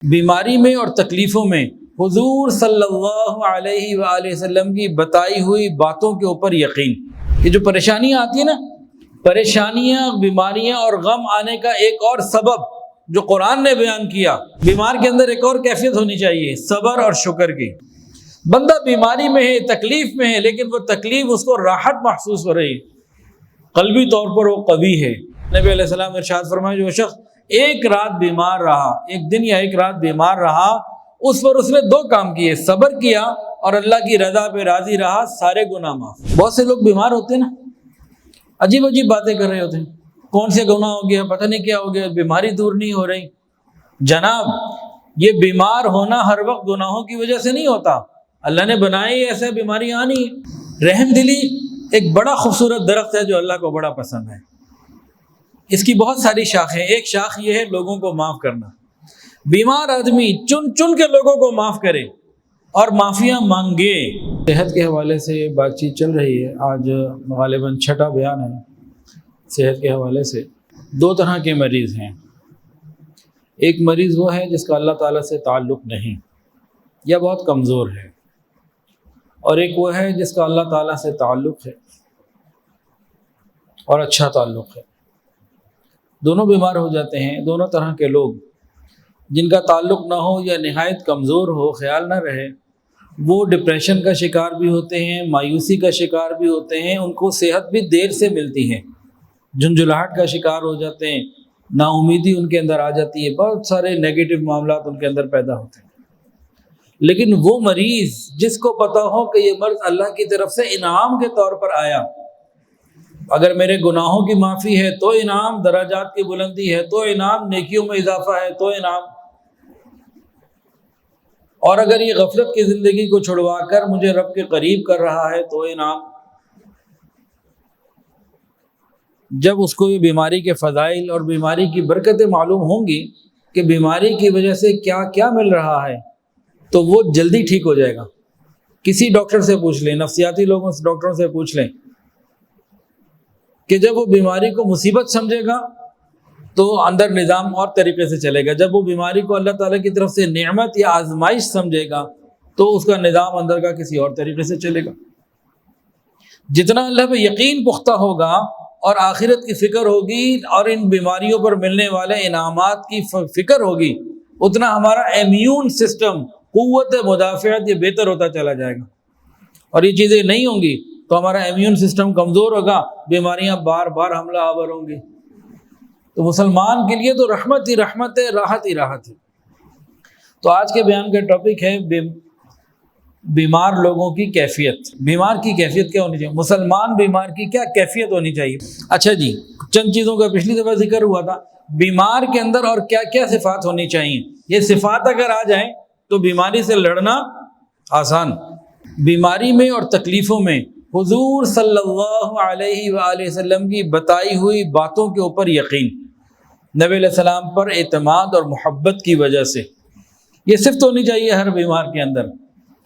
بیماری میں اور تکلیفوں میں حضور صلی اللہ علیہ وآلہ وسلم کی بتائی ہوئی باتوں کے اوپر یقین۔ یہ جو پریشانیاں آتی ہیں نا، پریشانیاں، بیماریاں اور غم آنے کا ایک اور سبب جو قرآن نے بیان کیا، بیمار کے اندر ایک اور کیفیت ہونی چاہیے، صبر اور شکر کی۔ بندہ بیماری میں ہے، تکلیف میں ہے، لیکن وہ تکلیف اس کو راحت محسوس ہو رہی ہے، قلبی طور پر وہ قوی ہے۔ نبی علیہ السلام ارشاد فرمائے جو شخص ایک رات بیمار رہا، ایک دن یا ایک رات بیمار رہا، اس پر اس نے دو کام کیے، صبر کیا اور اللہ کی رضا پہ راضی رہا، سارے گناہ معاف۔ بہت سے لوگ بیمار ہوتے ہیں نا، عجیب عجیب باتیں کر رہے ہوتے ہیں، کون سے گناہ ہو گیا، پتہ نہیں کیا ہو گیا، بیماری دور نہیں ہو رہی۔ جناب، یہ بیمار ہونا ہر وقت گناہوں کی وجہ سے نہیں ہوتا، اللہ نے بنائی ایسے بیماری آنی ہے۔ رحم دلی ایک بڑا خوبصورت درخت ہے جو اللہ کو بڑا پسند ہے۔ اس کی بہت ساری شاخیں، ایک شاخ یہ ہے لوگوں کو معاف کرنا۔ بیمار آدمی چن چن کے لوگوں کو معاف کرے اور معافیاں مانگے۔ صحت کے حوالے سے بات چیت چل رہی ہے، آج غالباً چھٹا بیان ہے صحت کے حوالے سے۔ دو طرح کے مریض ہیں، ایک مریض وہ ہے جس کا اللہ تعالیٰ سے تعلق نہیں یا بہت کمزور ہے، اور ایک وہ ہے جس کا اللہ تعالیٰ سے تعلق ہے اور اچھا تعلق ہے۔ دونوں بیمار ہو جاتے ہیں۔ دونوں طرح کے لوگ، جن کا تعلق نہ ہو یا نہایت کمزور ہو، خیال نہ رہے، وہ ڈپریشن کا شکار بھی ہوتے ہیں، مایوسی کا شکار بھی ہوتے ہیں، ان کو صحت بھی دیر سے ملتی ہے، جھنجھلاہٹ کا شکار ہو جاتے ہیں، نا امیدی ان کے اندر آ جاتی ہے، بہت سارے نیگیٹو معاملات ان کے اندر پیدا ہوتے ہیں۔ لیکن وہ مریض جس کو پتہ ہو کہ یہ مرض اللہ کی طرف سے انعام کے طور پر آیا، اگر میرے گناہوں کی معافی ہے تو انعام، درجات کی بلندی ہے تو انعام، نیکیوں میں اضافہ ہے تو انعام، اور اگر یہ غفلت کی زندگی کو چھڑوا کر مجھے رب کے قریب کر رہا ہے تو انعام۔ جب اس کو یہ بیماری کے فضائل اور بیماری کی برکتیں معلوم ہوں گی کہ بیماری کی وجہ سے کیا کیا مل رہا ہے، تو وہ جلدی ٹھیک ہو جائے گا۔ کسی ڈاکٹر سے پوچھ لیں، نفسیاتی لوگوں سے، ڈاکٹروں سے پوچھ لیں کہ جب وہ بیماری کو مصیبت سمجھے گا تو اندر نظام اور طریقے سے چلے گا، جب وہ بیماری کو اللہ تعالیٰ کی طرف سے نعمت یا آزمائش سمجھے گا تو اس کا نظام اندر کا کسی اور طریقے سے چلے گا۔ جتنا اللہ پہ یقین پختہ ہوگا اور آخرت کی فکر ہوگی اور ان بیماریوں پر ملنے والے انعامات کی فکر ہوگی، اتنا ہمارا امیون سسٹم، قوت مدافعت یہ بہتر ہوتا چلا جائے گا۔ اور یہ چیزیں نہیں ہوں گی تو ہمارا امیون سسٹم کمزور ہوگا، بیماریاں بار بار حملہ آور ہوں گی۔ تو مسلمان کے لیے تو رحمت ہی رحمت ہے، راحت ہی راحت ہے۔ تو آج کے بیان کا ٹاپک ہے بیمار لوگوں کی کیفیت۔ بیمار کی کیفیت کیا ہونی چاہیے؟ مسلمان بیمار کی کیا کیفیت ہونی چاہیے؟ اچھا جی، چند چیزوں کا پچھلی دفعہ ذکر ہوا تھا، بیمار کے اندر اور کیا کیا صفات ہونی چاہیے۔ یہ صفات اگر آ جائیں تو بیماری سے لڑنا آسان۔ بیماری میں اور تکلیفوں میں حضور صلی اللہ علیہ وآلہ وسلم کی بتائی ہوئی باتوں کے اوپر یقین، نبی علیہ السلام پر اعتماد اور محبت کی وجہ سے، یہ صفت ہونی چاہیے ہر بیمار کے اندر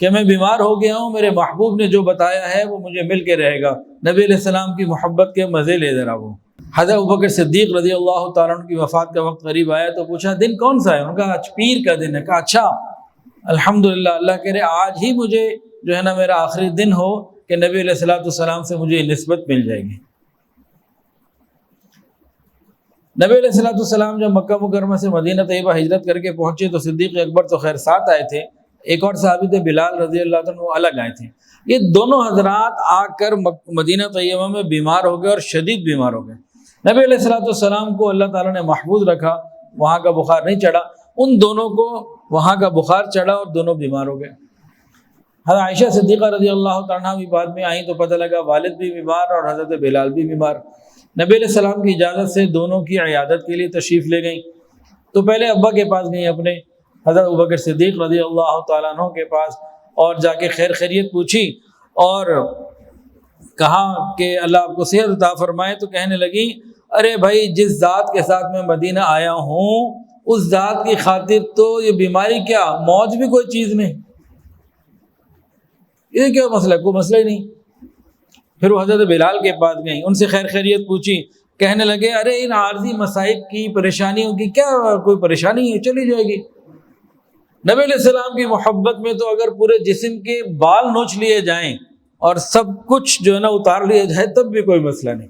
کہ میں بیمار ہو گیا ہوں، میرے محبوب نے جو بتایا ہے وہ مجھے مل کے رہے گا۔ نبی علیہ السلام کی محبت کے مزے لے ذرا وہ۔ حضرت ابوبکر صدیق رضی اللہ تعالیٰ عنہ کی وفات کا وقت قریب آیا تو پوچھا دن کون سا ہے؟ انہوں نے کہا آج پیر کا دن ہے۔ کہا اچھا، الحمدللہ، اللہ کرے آج ہی مجھے جو ہے نا میرا آخری دن ہو کہ نبی علیہ السلام سے مجھے نسبت مل جائے گی۔ نبی علیہ السلام جب مکہ مکرمہ سے مدینہ طیبہ ہجرت کر کے پہنچے تو صدیق اکبر تو خیر ساتھ آئے تھے، ایک اور صحابی تھے بلال رضی اللہ عنہ، وہ الگ آئے تھے۔ یہ دونوں حضرات آ کر مدینہ طیبہ میں بیمار ہو گئے اور شدید بیمار ہو گئے۔ نبی علیہ السلام کو اللہ تعالیٰ نے محفوظ رکھا، وہاں کا بخار نہیں چڑھا، ان دونوں کو وہاں کا بخار چڑھا اور دونوں بیمار ہو گئے۔ حضرت عائشہ صدیقہ رضی اللہ تعالیٰ بھی بعد میں آئیں تو پتہ لگا والد بھی بیمار اور حضرت بلال بھی بیمار۔ نبی علیہ السلام کی اجازت سے دونوں کی عیادت کے لیے تشریف لے گئیں تو پہلے ابا کے پاس گئیں، اپنے حضرت ابوبکر صدیق رضی اللہ تعالیٰ عنہ کے پاس، اور جا کے خیر خیریت پوچھی اور کہا کہ اللہ آپ کو صحت عطا فرمائے۔ تو کہنے لگی ارے بھائی، جس ذات کے ساتھ میں مدینہ آیا ہوں اس ذات کی خاطر تو یہ بیماری کیا، موت بھی کوئی چیز نہیں، یہ کیا مسئلہ، کوئی مسئلہ ہی نہیں۔ پھر وہ حضرت بلال کے پاس گئیں، ان سے خیر خیریت پوچھی، کہنے لگے ارے ان عارضی مصائب کی، پریشانیوں کی کیا کوئی پریشانی ہے، چلی جائے گی۔ نبی علیہ السلام کی محبت میں تو اگر پورے جسم کے بال نوچ لیے جائیں اور سب کچھ جو ہے نا اتار لیا جائے تب بھی کوئی مسئلہ نہیں۔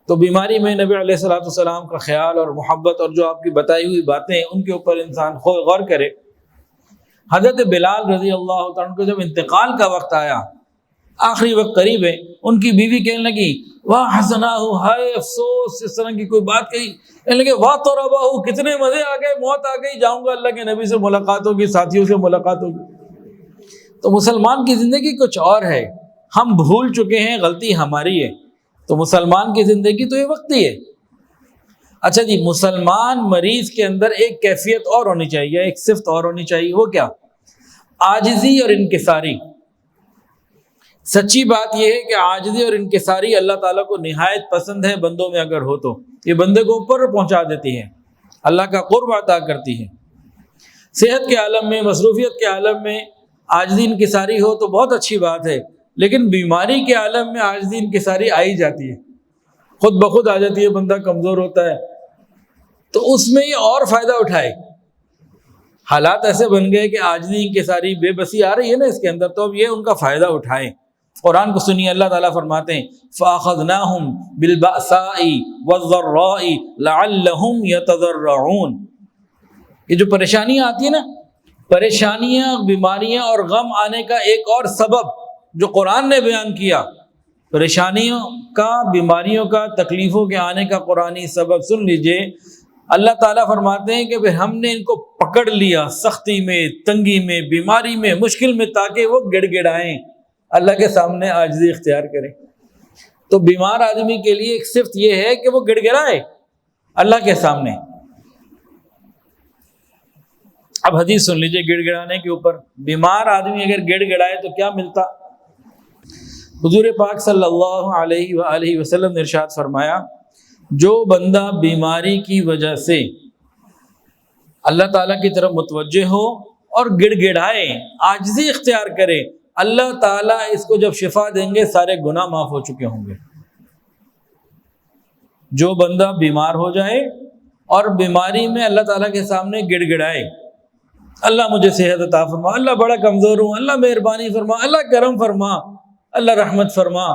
تو بیماری میں نبی علیہ الصلوۃ والسلام کا خیال اور محبت اور جو آپ کی بتائی ہوئی باتیں ہیں ان کے اوپر انسان غور کرے۔ حضرت بلال رضی اللہ تعالیٰ عنہ کو جب انتقال کا وقت آیا، آخری وقت قریب ہے، ان کی بیوی کہنے لگی واہ حسناہ، ہائے افسوس، اس طرح کی کوئی بات کہی، کہنے لگے واہ طربہ، کتنے مزے آ گئے، موت آ گئی، جاؤں گا اللہ کے نبی سے ملاقات ہوگی، ساتھیوں سے ملاقات ہوگی۔ تو مسلمان کی زندگی کچھ اور ہے، ہم بھول چکے ہیں، غلطی ہماری ہے۔ تو مسلمان کی زندگی تو یہ وقتی ہے۔ اچھا جی، مسلمان مریض کے اندر ایک کیفیت اور ہونی چاہیے، ایک صفت اور ہونی چاہیے، وہ کیا؟ عاجزی اور انکساری۔ سچی بات یہ ہے کہ عاجزی اور انکساری اللہ تعالیٰ کو نہایت پسند ہے، بندوں میں اگر ہو تو یہ بندے کو اوپر پہنچا دیتی ہے، اللہ کا قرب عطا کرتی ہے۔ صحت کے عالم میں، مصروفیت کے عالم میں عاجزی انکساری ہو تو بہت اچھی بات ہے، لیکن بیماری کے عالم میں عاجزی انکساری آئی جاتی ہے، خود بخود آ جاتی ہے، بندہ کمزور ہوتا ہے، تو اس میں یہ اور فائدہ اٹھائے۔ حالات ایسے بن گئے کہ عاجزی انکساری بے بسی آ رہی ہے نا اس کے اندر، تو اب یہ ان کا فائدہ اٹھائے۔ قرآن کو سنیے، اللہ تعالیٰ فرماتے ہیں فَأَخَذْنَاهُمْ بِالْبَأْسَاءِ وَالضَّرَّاءِ لَعَلَّهُمْ يَتَضَرَّعُونَ۔ یہ جو پریشانیاں آتی ہیں نا، پریشانیاں، بیماریاں اور غم آنے کا ایک اور سبب جو قرآن نے بیان کیا، پریشانیوں کا، بیماریوں کا، تکلیفوں کے آنے کا قرآنی سبب سن لیجئے۔ اللہ تعالیٰ فرماتے ہیں کہ پھر ہم نے ان کو پکڑ لیا سختی میں، تنگی میں، بیماری میں، مشکل میں، تاکہ وہ گڑ گڑائیں، اللہ کے سامنے عاجزی اختیار کریں۔ تو بیمار آدمی کے لیے ایک صفت یہ ہے کہ وہ گڑ گڑائے اللہ کے سامنے۔ اب حدیث سن لیجئے گڑ گڑانے کے اوپر۔ بیمار آدمی اگر گڑ گڑائے تو کیا ملتا؟ حضور پاک صلی اللہ علیہ وآلہ وسلم نے ارشاد فرمایا، جو بندہ بیماری کی وجہ سے اللہ تعالیٰ کی طرف متوجہ ہو اور گڑ گڑائے، عاجزی اختیار کرے، اللہ تعالیٰ اس کو جب شفا دیں گے سارے گناہ معاف ہو چکے ہوں گے۔ جو بندہ بیمار ہو جائے اور بیماری میں اللہ تعالیٰ کے سامنے گڑ گڑائے، اللہ مجھے صحت عطا فرما، اللہ بڑا کمزور ہوں، اللہ مہربانی فرما، اللہ کرم فرما، اللہ رحمت فرما،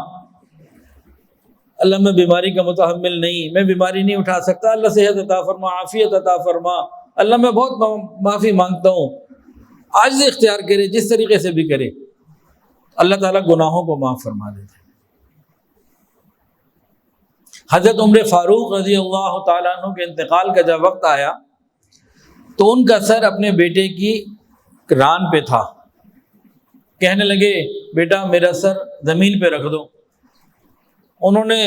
اللہ میں بیماری کا متحمل نہیں، میں بیماری نہیں اٹھا سکتا، اللہ صحت عطا فرما، عافیت عطا فرما، اللہ میں بہت معافی مانگتا ہوں۔ عاجزی اختیار کرے، جس طریقے سے بھی کرے، اللہ تعالیٰ گناہوں کو معاف فرما دیتے ہیں۔ حضرت عمر فاروق رضی اللہ تعالیٰ عنہ کے انتقال کا جب وقت آیا تو ان کا سر اپنے بیٹے کی ران پہ تھا، کہنے لگے بیٹا میرا سر زمین پہ رکھ دو۔ انہوں نے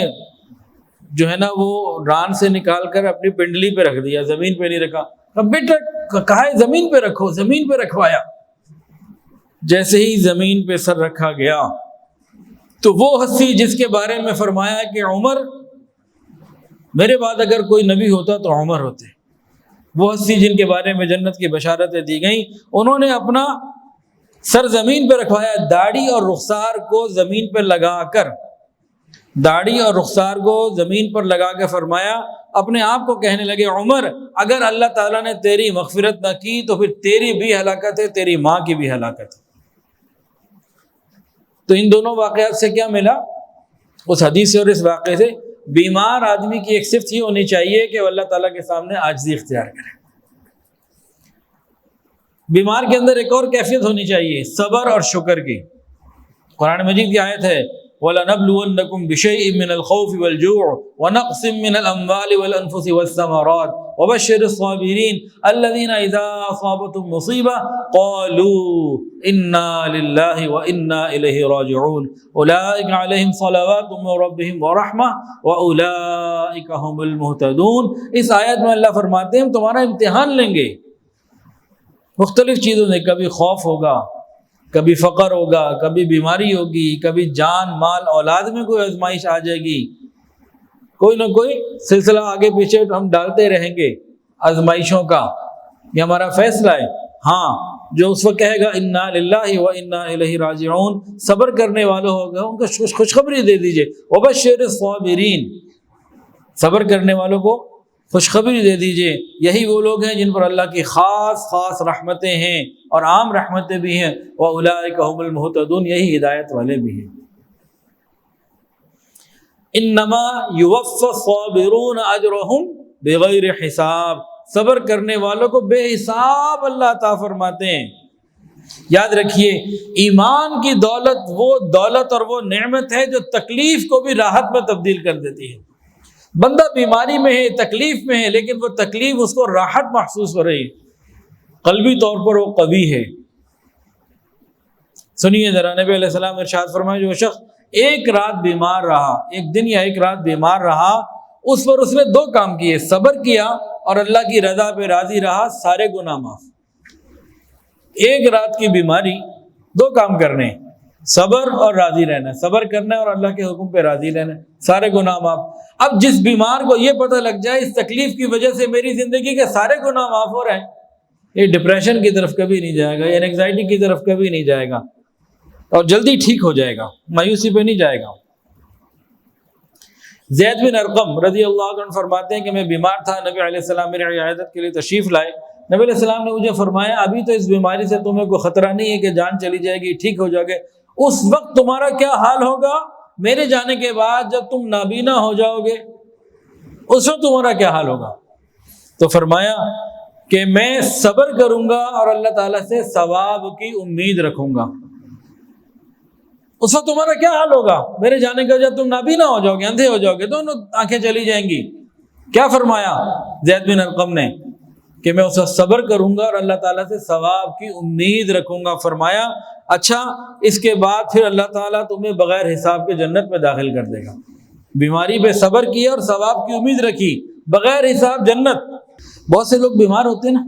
جو ہے نا وہ ران سے نکال کر اپنی پنڈلی پہ رکھ دیا، زمین پہ نہیں رکھا۔ اب بیٹا کہا ہے زمین پہ رکھو، زمین پہ رکھوایا۔ جیسے ہی زمین پہ سر رکھا گیا تو وہ ہستی جس کے بارے میں فرمایا کہ عمر، میرے بعد اگر کوئی نبی ہوتا تو عمر ہوتے، وہ ہستی جن کے بارے میں جنت کی بشارتیں دی گئیں، انہوں نے اپنا سر زمین پہ رکھوایا، داڑھی اور رخسار کو زمین پہ لگا کر، داڑھی اور رخسار کو زمین پر لگا کے فرمایا، اپنے آپ کو کہنے لگے عمر اگر اللہ تعالیٰ نے تیری مغفرت نہ کی تو پھر تیری بھی ہلاکت ہے، تیری ماں کی بھی ہلاکت ہے۔ تو ان دونوں واقعات سے کیا ملا؟ اس حدیث سے اور اس واقعے سے بیمار آدمی کی ایک صفت یہ ہونی چاہیے کہ وہ اللہ تعالیٰ کے سامنے عاجزی اختیار کرے۔ بیمار کے اندر ایک اور کیفیت ہونی چاہیے، صبر اور شکر کی۔ قرآن مجید کی آیت ہے وَلَنَبْلُوَنَّكُمْ بِشَيْءٍ مِّنَ الْخَوْفِ وَالْجُوعِ وَنَقْصٍ مِّنَ الْأَمْوَالِ وَالْأَنفُسِ وَالثَّمَرَاتِ وَبَشِّرِ الصَّابِرِينَ الَّذِينَ إِذَا أَصَابَتْهُمْ مُصِيبَةٌ قَالُوا إِنَّا لِلَّهِ وَإِنَّا إِلَيْهِ رَاجِعُونَ أُولَٰئِكَ عَلَيْهِمْ صَلَوَاتٌ مِّن رَّبِّهِمْ وَرَحْمَةٌ وَأُولَٰئِكَ هُمُ الْمُهْتَدُونَ۔ اس آیت میں اللہ فرماتے ہیں ہم تمہارا امتحان لیں گے مختلف چیزوں سے، کبھی خوف ہوگا، کبھی فقر ہوگا، کبھی بیماری ہوگی، کبھی جان مال اولاد میں کوئی آزمائش آ جائے گی، کوئی نہ کوئی سلسلہ آگے پیچھے ہم ڈالتے رہیں گے آزمائشوں کا، یہ ہمارا فیصلہ ہے۔ ہاں، جو اس وقت کہے گا انا للہ و انا الیہ راجعون، صبر کرنے والوں ہوگا ان کو خوشخبری دے دیجئے، وبشر الصابرین، صبر کرنے والوں کو خوشخبری دے دیجئے یہی وہ لوگ ہیں جن پر اللہ کی خاص خاص رحمتیں ہیں اور عام رحمتیں بھی ہیں، وَأُولَٰئِكَ هُمُ الْمُهْتَدُونَ، یہی ہدایت والے بھی ہیں۔ انما یوفی الصابرون اجرہم بغیر حساب، صبر کرنے والوں کو بے حساب اللہ عطا فرماتے ہیں۔ یاد رکھیے ایمان کی دولت وہ دولت اور وہ نعمت ہے جو تکلیف کو بھی راحت میں تبدیل کر دیتی ہے۔ بندہ بیماری میں ہے، تکلیف میں ہے، لیکن وہ تکلیف اس کو راحت محسوس ہو رہی ہے، قلبی طور پر وہ قوی ہے۔ سنیے ذرا، نبی علیہ السلام ارشاد فرمائے جو شخص ایک رات بیمار رہا، ایک دن یا ایک رات بیمار رہا، اس پر اس نے دو کام کیے، صبر کیا اور اللہ کی رضا پہ راضی رہا، سارے گناہ معاف۔ ایک رات کی بیماری، دو کام کرنے، صبر اور راضی رہنا، صبر کرنا اور اللہ کے حکم پہ راضی رہنا، سارے گناہ معاف۔ اب جس بیمار کو یہ پتہ لگ جائے اس تکلیف کی وجہ سے میری زندگی کے سارے گناہ معاف ہو رہے ہیں، یہ ڈپریشن کی طرف کبھی نہیں جائے گا، یہ اینگزائٹی کی طرف کبھی نہیں جائے گا، اور جلدی ٹھیک ہو جائے گا، مایوسی پہ نہیں جائے گا۔ زید بن ارقم رضی اللہ عنہ فرماتے ہیں کہ میں بیمار تھا، نبی علیہ السلام میری عیادت کے لیے تشریف لائے۔ نبی علیہ السلام نے مجھے فرمایا ابھی تو اس بیماری سے تمہیں کوئی خطرہ نہیں ہے کہ جان چلی جائے گی، ٹھیک ہو جاؤ گے، اس وقت تمہارا کیا حال ہوگا میرے جانے کے بعد جب تم نابینا ہو جاؤ گے، اس وقت تمہارا کیا حال ہوگا؟ تو فرمایا کہ میں صبر کروں گا اور اللہ تعالیٰ سے ثواب کی امید رکھوں گا۔ اس وقت تمہارا کیا حال ہوگا میرے جانے کے بعد جب تم نابینا ہو جاؤ گے، اندھے ہو جاؤ گے، دونوں آنکھیں چلی جائیں گی۔ کیا فرمایا زید بن ارقم نے کہ میں اس وقت صبر کروں گا اور اللہ تعالیٰ سے ثواب کی امید رکھوں گا۔ فرمایا اچھا اس کے بعد پھر اللہ تعالیٰ تمہیں بغیر حساب کے جنت میں داخل کر دے گا۔ بیماری پہ صبر کیا اور ثواب کی امید رکھی، بغیر حساب جنت۔ بہت سے لوگ بیمار ہوتے ہیں نا،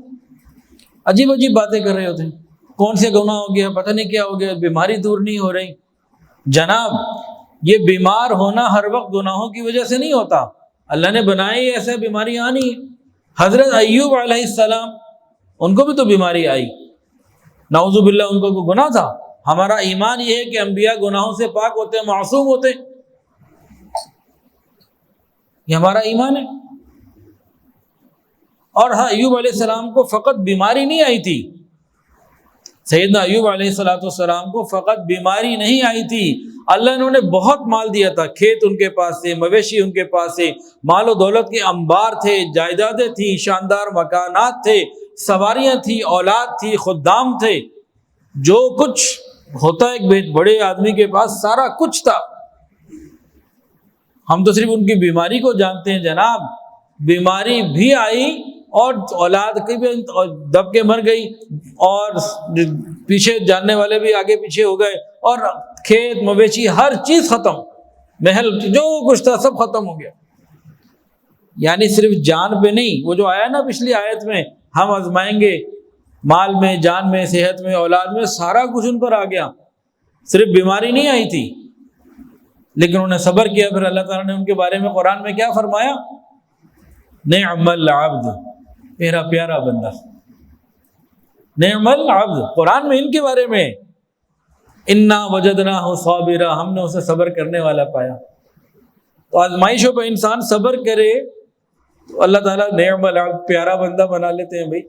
عجیب عجیب باتیں کر رہے ہوتے ہیں، کون سے گناہ ہو گیا، پتہ نہیں کیا ہو گیا، بیماری دور نہیں ہو رہی۔ جناب یہ بیمار ہونا ہر وقت گناہوں کی وجہ سے نہیں ہوتا، اللہ نے بنائی ایسا بیماری آنی ہے۔ حضرت ایوب علیہ السلام ان کو بھی تو بیماری آئی، نعوذ باللہ ان کو کوئی گناہ تھا؟ ہمارا ایمان یہ ہے کہ انبیاء گناہوں سے پاک ہوتے ہیں، معصوم ہوتے ہیں، یہ ہمارا ایمان ہے۔ اور ہاں ایوب علیہ السلام کو فقط بیماری نہیں آئی تھی، سیدنا ایوب علیہ السلام کو فقط بیماری نہیں آئی تھی، اللہ نے انہیں بہت مال دیا تھا، کھیت ان کے پاس تھے، مویشی ان کے پاس تھے، مال و دولت کے انبار تھے، جائیدادیں تھیں، شاندار مکانات تھے، سواریاں تھیں، اولاد تھی، خدام تھے، جو کچھ ہوتا ہے ایک بڑے آدمی کے پاس سارا کچھ تھا۔ ہم تو صرف ان کی بیماری کو جانتے ہیں جناب، بیماری بھی آئی اور اولاد کی بھی دب کے مر گئی، اور پیچھے جاننے والے بھی آگے پیچھے ہو گئے، اور کھیت مویشی ہر چیز ختم، محل جو کچھ تھا سب ختم ہو گیا۔ یعنی صرف جان پہ نہیں، وہ جو آیا نا پچھلی آیت میں، ہم آزمائیں گے مال میں، جان میں، صحت میں، اولاد میں، سارا کچھ ان پر آ گیا، صرف بیماری نہیں آئی تھی، لیکن انہوں نے صبر کیا۔ پھر اللہ تعالیٰ نے ان کے بارے میں قرآن میں کیا فرمایا؟ نعم العبد، میرا پیارا بندہ، نعم العبد، قرآن میں ان کے بارے میں، انا وجدناہ صابرا، ہم نے اسے صبر کرنے والا پایا۔ تو آزمائشوں پہ انسان صبر کرے تو اللہ تعالیٰ نعم العبد، پیارا بندہ بنا لیتے ہیں بھائی۔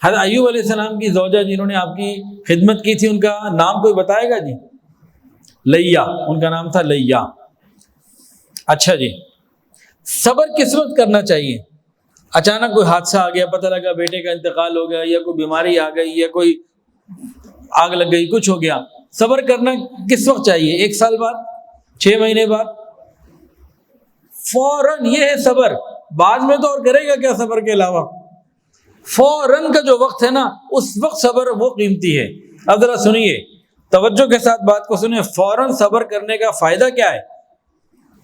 حضرت ایوب علیہ السلام کی زوجہ جنہوں نے آپ کی خدمت کی تھی، ان کا نام کوئی بتائے گا جی؟ لیا، ان کا نام تھا لیا۔ اچھا جی، صبر کس وقت کرنا چاہیے؟ اچانک کوئی حادثہ آ گیا، پتہ لگا بیٹے کا انتقال ہو گیا، یا کوئی بیماری آ گئی، یا کوئی آگ لگ گئی، کچھ ہو گیا، صبر کرنا کس وقت چاہیے؟ 1 سال بعد، 6 مہینے بعد، فوراً؟ یہ ہے صبر، بعد میں تو اور کرے گا کیا صبر کے علاوہ؟ فوراً کا جو وقت ہے نا، اس وقت صبر وہ قیمتی ہے۔ اب ذرا سنیے، توجہ کے ساتھ بات کو سنیں، فوراً صبر کرنے کا فائدہ کیا ہے؟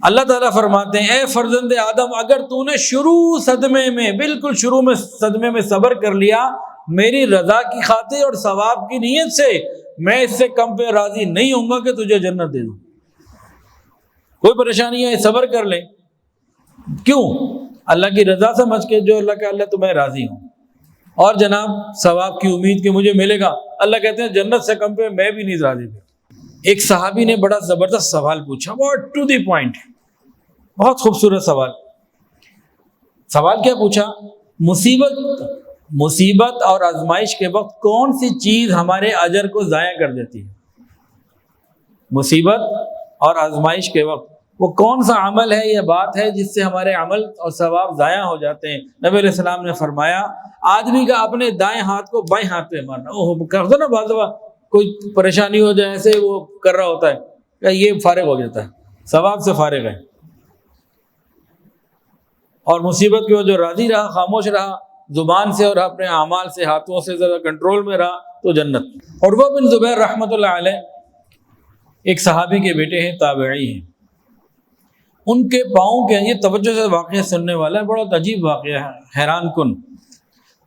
اللہ تعالیٰ فرماتے ہیں اے فرزند آدم، اگر تو نے شروع صدمے میں، بالکل شروع میں صدمے میں صبر کر لیا میری رضا کی خاطر اور ثواب کی نیت سے، میں اس سے کم پہ راضی نہیں ہوں گا کہ تجھے جنت دے دوں۔ کوئی پریشانی ہے صبر کر لیں، کیوں؟ اللہ کی رضا سمجھ کے، جو اللہ کہ اللہ تمہیں راضی ہوں، اور جناب ثواب کی امید کہ مجھے ملے گا۔ اللہ کہتے ہیں جنت سے کم پہ میں بھی نہیں راضی ہوں۔ ایک صحابی نے بڑا زبردست سوال پوچھا، بہت ٹو دی پوائنٹ، بہت خوبصورت سوال۔ سوال کیا پوچھا؟ مصیبت اور آزمائش کے وقت کون سی چیز ہمارے اجر کو ضائع کر دیتی ہے؟ مصیبت اور آزمائش کے وقت وہ کون سا عمل ہے یا بات ہے جس سے ہمارے عمل اور ثواب ضائع ہو جاتے ہیں؟ نبی علیہ السلام نے فرمایا آدمی کا اپنے دائیں ہاتھ کو بائیں ہاتھ پہ مارنا۔ کرتا نا بعض دفعہ کوئی پریشانی ہو جائے ایسے وہ کر رہا ہوتا ہے، یہ فارغ ہو جاتا ہے، ثواب سے فارغ ہے۔ اور مصیبت کی وجہ جو راضی رہا، خاموش رہا، زبان سے اور اپنے اعمال سے، ہاتھوں سے ذرا کنٹرول میں رہا تو جنت۔ عروہ بن زبیر رحمۃ اللہ علیہ ایک صحابی کے بیٹے ہیں، تابعی ہیں۔ ان کے پاؤں کے، یہ توجہ سے واقعہ سننے والا ہے، بڑا عجیب واقعہ ہے، حیران کن۔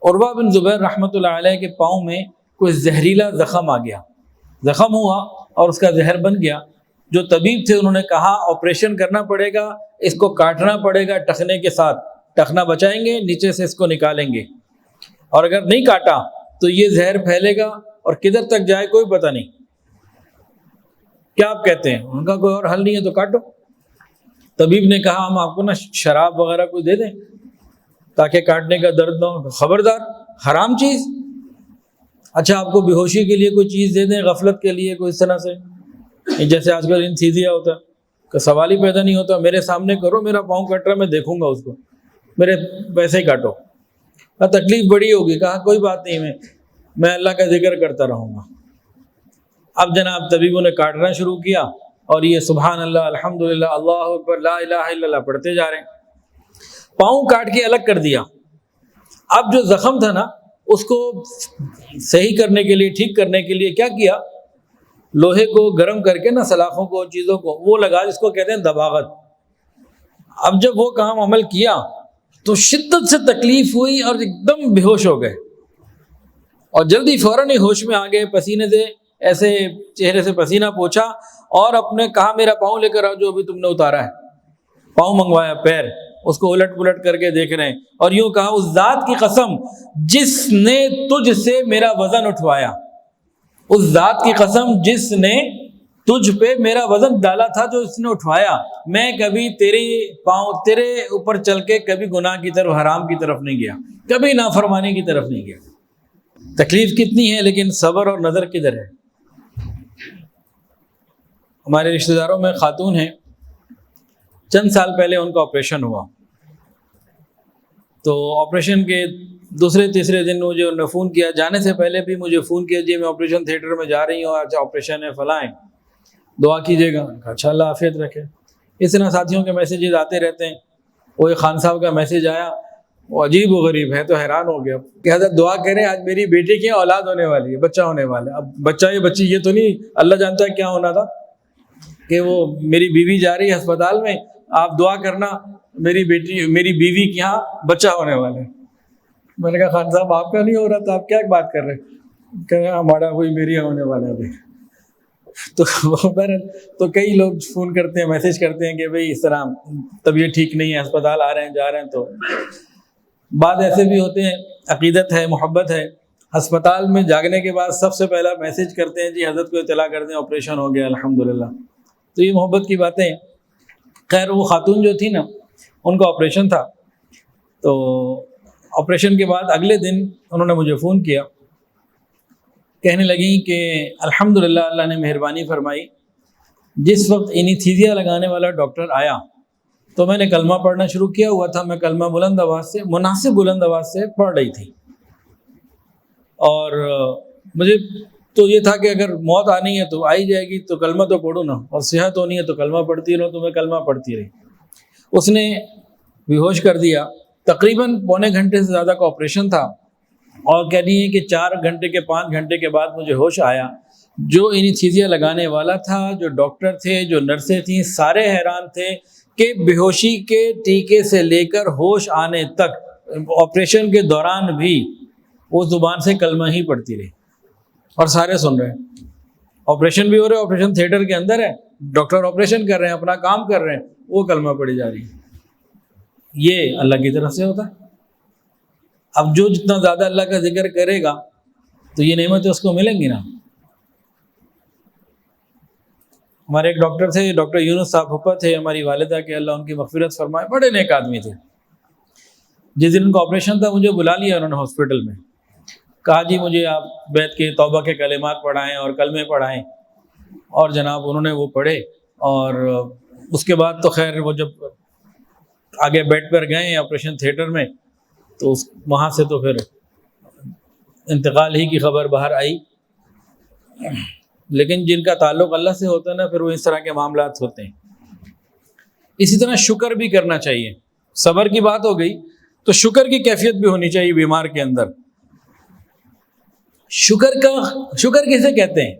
عروہ بن زبیر رحمۃ اللہ علیہ کے پاؤں میں کوئی زہریلا زخم آ گیا، زخم ہوا اور اس کا زہر بن گیا۔ جو طبیب تھے انہوں نے کہا آپریشن کرنا پڑے گا، اس کو کاٹنا پڑے گا ٹخنے کے ساتھ، ٹخنا بچائیں گے، نیچے سے اس کو نکالیں گے، اور اگر نہیں کاٹا تو یہ زہر پھیلے گا اور کدھر تک جائے کوئی پتہ نہیں۔ کیا آپ کہتے ہیں؟ ان کا کوئی اور حل نہیں ہے تو کاٹو۔ طبیب نے کہا ہم آپ کو نا شراب وغیرہ کوئی دے دیں تاکہ کاٹنے کا درد نہ ہو۔ خبردار، حرام چیز۔ اچھا آپ کو بے ہوشی کے لیے کوئی چیز دے دیں، غفلت کے لیے کوئی اس طرح سے، جیسے آج کل انتھیزیا ہوتا ہے کہ سوال ہی پیدا نہیں ہوتا، میرے سامنے کرو، میرا پاؤں کٹ رہا، میں دیکھوں گا اس کو، میرے پیسے ہی کاٹو۔ تکلیف بڑی ہوگی، کہا کوئی بات نہیں، میں اللہ کا ذکر کرتا رہوں گا۔ اب جناب طبیبوں نے کاٹنا شروع کیا اور یہ سبحان اللہ، الحمدللہ، اللہ اکبر، لا الہ الا اللہ پڑھتے جا رہے ہیں۔ پاؤں کاٹ کے الگ کر دیا۔ اب جو زخم تھا نا اس کو صحیح کرنے کے لیے، ٹھیک کرنے کے لیے کیا کیا؟ لوہے کو گرم کر کے نا، سلاخوں کو، چیزوں کو وہ لگا، جس کو کہتے ہیں دباغت۔ اب جب وہ کام عمل کیا تو شدت سے تکلیف ہوئی اور ایک دم بے ہوش ہو گئے، اور جلدی فوراً ہی ہوش میں آ گئے، پسینے سے ایسے چہرے سے پسینہ پوچھا اور اپنے کہا میرا پاؤں لے کر آؤ جو ابھی تم نے اتارا ہے۔ پاؤں منگوایا، پیر، اس کو الٹ پلٹ کر کے دیکھ رہے ہیں، اور یوں کہا اس ذات کی قسم جس نے تجھ سے میرا وزن اٹھوایا، اس ذات کی قسم جس نے تجھ پہ میرا وزن ڈالا تھا، جو اس نے اٹھوایا، میں کبھی تیرے اوپر چل کے کبھی گناہ کی طرف، حرام کی طرف نہیں گیا، کبھی نافرمانی کی طرف نہیں گیا۔ تکلیف کتنی ہے لیکن صبر اور نظر کدھر ہے؟ ہمارے رشتہ داروں میں خاتون ہیں، چند سال پہلے ان کا آپریشن ہوا، تو آپریشن کے دوسرے تیسرے دن مجھے انہوں نے فون کیا، جانے سے پہلے بھی مجھے فون کیا، جی میں آپریشن تھیٹر میں جا رہی ہوں، آج آپریشن ہے، فلاں ہے، دعا کیجیے گا۔ اچھا اللہ عافیت رکھے۔ اس طرح ساتھیوں کے میسیجز آتے رہتے ہیں۔ وہ ایک خان صاحب کا میسیج آیا، وہ عجیب و غریب ہے، تو حیران ہو گیا کہ حضرت دعا کریں، آج میری بیٹی کی اولاد ہونے والی ہے، بچہ ہونے والا ہے۔ اب بچہ یا بچی یہ تو نہیں، اللہ جانتا ہے کیا ہونا تھا، کہ وہ میری بیوی جا رہی ہے ہسپتال میں، آپ دعا کرنا میری بیوی کے یہاں بچہ ہونے والا ہے۔ میں نے کہا خان صاحب آپ کا نہیں ہو رہا، تو آپ کیا بات کر رہے ہیں؟ کہ ہمارا کوئی میری ہونے والا ہے ابھی۔ تو کئی لوگ فون کرتے ہیں، میسج کرتے ہیں کہ بھئی اس طرح طبیعت ٹھیک نہیں ہے، ہسپتال آ رہے ہیں، جا رہے ہیں۔ تو بعض ایسے بھی ہوتے ہیں، عقیدت ہے، محبت ہے، ہسپتال میں جاگنے کے بعد سب سے پہلا میسج کرتے ہیں، جی حضرت کو اطلاع کر دیں آپریشن ہو گیا الحمدللہ۔ تو یہ محبت کی باتیں ہیں۔ خیر وہ خاتون جو تھی نا، ان کا آپریشن تھا، تو آپریشن کے بعد اگلے دن انہوں نے مجھے فون کیا، کہنے لگیں کہ الحمدللہ اللہ نے مہربانی فرمائی، جس وقت اینیتھیزیا لگانے والا ڈاکٹر آیا تو میں نے کلمہ پڑھنا شروع کیا ہوا تھا۔ میں کلمہ بلند آواز سے، مناسب بلند آواز سے پڑھ رہی تھی، اور مجھے تو یہ تھا کہ اگر موت آنی ہے تو آئی جائے گی، تو کلمہ تو پڑھوں نا، اور صحت ہونی ہے تو کلمہ پڑھتی رہو، تو میں کلمہ پڑھتی رہی۔ اس نے بے ہوش کر دیا۔ تقریباً پونے گھنٹے سے زیادہ کا آپریشن تھا، اور کہہ رہی ہے کہ 4 گھنٹے کے 5 گھنٹے کے بعد مجھے ہوش آیا۔ جو اینیتھیزیا لگانے والا تھا، جو ڈاکٹر تھے، جو نرسیں تھیں، سارے حیران تھے کہ بے ہوشی کے ٹیکے سے لے کر ہوش آنے تک، آپریشن کے دوران بھی وہ زبان سے کلمہ ہی پڑھتی رہی، اور سارے سن رہے ہیں۔ آپریشن بھی ہو رہے، آپریشن تھیٹر کے اندر ہے، ڈاکٹر آپریشن کر رہے ہیں، اپنا کام کر رہے ہیں، وہ کلمہ پڑھی جا رہی ہے۔ یہ اللہ کی طرف سے ہوتا ہے۔ اب جو جتنا زیادہ اللہ کا ذکر کرے گا تو یہ نعمتیں اس کو ملیں گی نا۔ ہمارے ایک ڈاکٹر تھے، ڈاکٹر یونس صاحب پھپھا تھے، ہماری والدہ کے اللہ ان کی مغفرت فرمائے، بڑے نیک آدمی تھے۔ جس دن ان کا آپریشن تھا مجھے بلا لیا انہوں نے ہاسپٹل میں، کہا جی مجھے آپ بیت کے توبہ کے کلمات پڑھائیں اور کلمے پڑھائیں، اور جناب انہوں نے وہ پڑھے، اور اس کے بعد تو خیر وہ جب آگے بیڈ پر گئے آپریشن تھیٹر میں تو وہاں سے تو پھر انتقال ہی کی خبر باہر آئی۔ لیکن جن کا تعلق اللہ سے ہوتا ہے نا، پھر وہ اس طرح کے معاملات ہوتے ہیں۔ اسی طرح شکر بھی کرنا چاہیے۔ صبر کی بات ہو گئی تو شکر کی کیفیت بھی ہونی چاہیے بیمار کے اندر۔ شکر کسے کہتے ہیں؟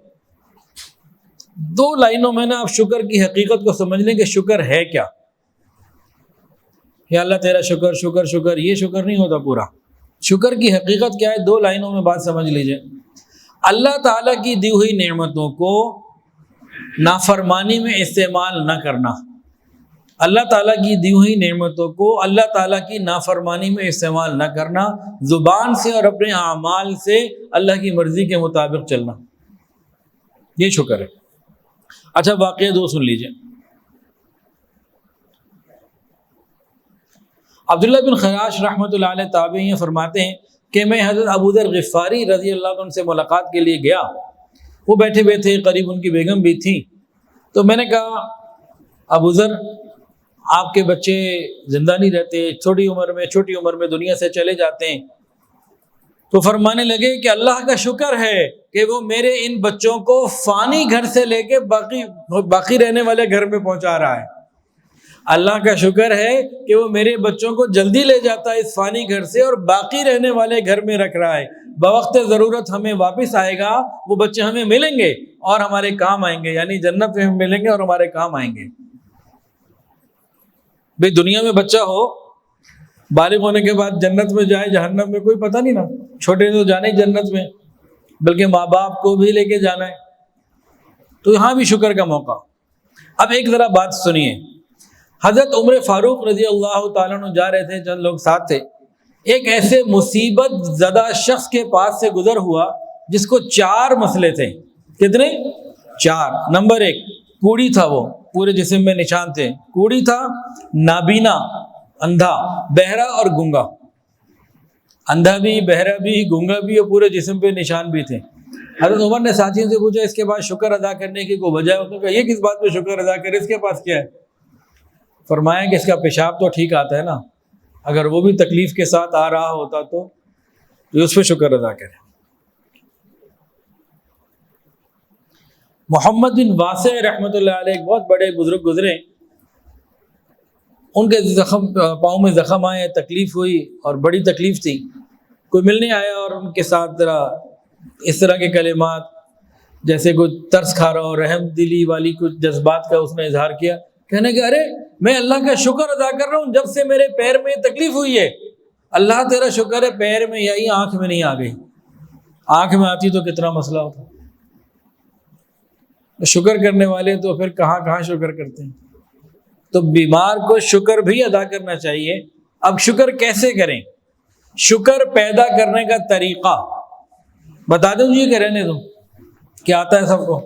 دو لائنوں میں نا آپ شکر کی حقیقت کو سمجھ لیں کہ شکر ہے کیا۔ یا اللہ تیرا شکر شکر شکر، یہ شکر نہیں ہوتا پورا۔ شکر کی حقیقت کیا ہے؟ دو لائنوں میں بات سمجھ لیجئے۔ اللہ تعالیٰ کی دی ہوئی نعمتوں کو نافرمانی میں استعمال نہ کرنا، اللہ تعالیٰ کی دی ہوئی نعمتوں کو اللہ تعالیٰ کی نافرمانی میں استعمال نہ کرنا، زبان سے اور اپنے اعمال سے اللہ کی مرضی کے مطابق چلنا، یہ شکر ہے۔ اچھا واقعہ دو سن لیجئے۔ عبداللہ بن خراش رحمۃ اللہ علیہ تابعی فرماتے ہیں کہ میں حضرت ابو ذر غفاری رضی اللہ عنہ سے ملاقات کے لیے گیا، وہ بیٹھے ہوئے تھے، قریب ان کی بیگم بھی تھی، تو میں نے کہا ابو ذر آپ کے بچے زندہ نہیں رہتے، چھوٹی عمر میں دنیا سے چلے جاتے ہیں، تو فرمانے لگے کہ اللہ کا شکر ہے کہ وہ میرے ان بچوں کو فانی گھر سے لے کے باقی رہنے والے گھر میں پہنچا رہا ہے۔ اللہ کا شکر ہے کہ وہ میرے بچوں کو جلدی لے جاتا ہے اس فانی گھر سے اور باقی رہنے والے گھر میں رکھ رہا ہے، بوقت ضرورت ہمیں واپس آئے گا، وہ بچے ہمیں ملیں گے اور ہمارے کام آئیں گے، یعنی جنت میں ہم ملیں گے اور ہمارے کام آئیں گے۔ بھئی دنیا میں بچہ ہو، بالغ ہونے کے بعد جنت میں جائے جہنم میں کوئی پتہ نہیں نا، چھوٹے تو جانے ہی جنت میں، بلکہ ماں باپ کو بھی لے کے جانا ہے، تو یہاں بھی شکر کا موقع۔ اب ایک ذرا بات سنیے، حضرت عمر فاروق رضی اللہ تعالیٰ عنہ جا رہے تھے، چند لوگ ساتھ تھے، ایک ایسے مصیبت زدہ شخص کے پاس سے گزر ہوا جس کو 4 مسئلے تھے۔ کتنے؟ 4۔ نمبر 1 کوڑی تھا، وہ پورے جسم میں نشان تھے، کوڑی تھا، نابینا اندھا، بہرا اور گنگا، اندھا بھی، بہرا بھی، گنگا بھی اور پورے جسم پہ نشان بھی تھے۔ حضرت عمر نے ساتھیوں سے پوچھا اس کے بعد شکر ادا کرنے کی کوئی وجہ ہے؟ انہوں نے کہا یہ کس بات پہ شکر ادا کرے، اس کے پاس کیا ہے؟ فرمایا کہ اس کا پیشاب تو ٹھیک آتا ہے نا، اگر وہ بھی تکلیف کے ساتھ آ رہا ہوتا تو اس پہ شکر ادا کرے۔ محمد بن واسع رحمۃ اللہ علیہ ایک بہت بڑے بزرگ گزرے، ان کے پاؤں میں زخم آئے، تکلیف ہوئی اور بڑی تکلیف تھی، کوئی ملنے آیا اور ان کے ساتھ ذرا اس طرح کے کلمات جیسے کوئی ترس کھا رہا ہو، رحم دلی والی کچھ جذبات کا اس نے اظہار کیا، کہنے کہ ارے میں اللہ کا شکر ادا کر رہا ہوں جب سے میرے پیر میں تکلیف ہوئی ہے، اللہ تیرا شکر ہے پیر میں یہی آنکھ میں نہیں آ گئی، آنکھ میں آتی تو کتنا مسئلہ ہوتا۔ شکر کرنے والے تو پھر کہاں شکر کرتے ہیں۔ تو بیمار کو شکر بھی ادا کرنا چاہیے۔ اب شکر کیسے کریں؟ شکر پیدا کرنے کا طریقہ بتا دوں جی کہ رہنے دوں، کیا آتا ہے سب کو؟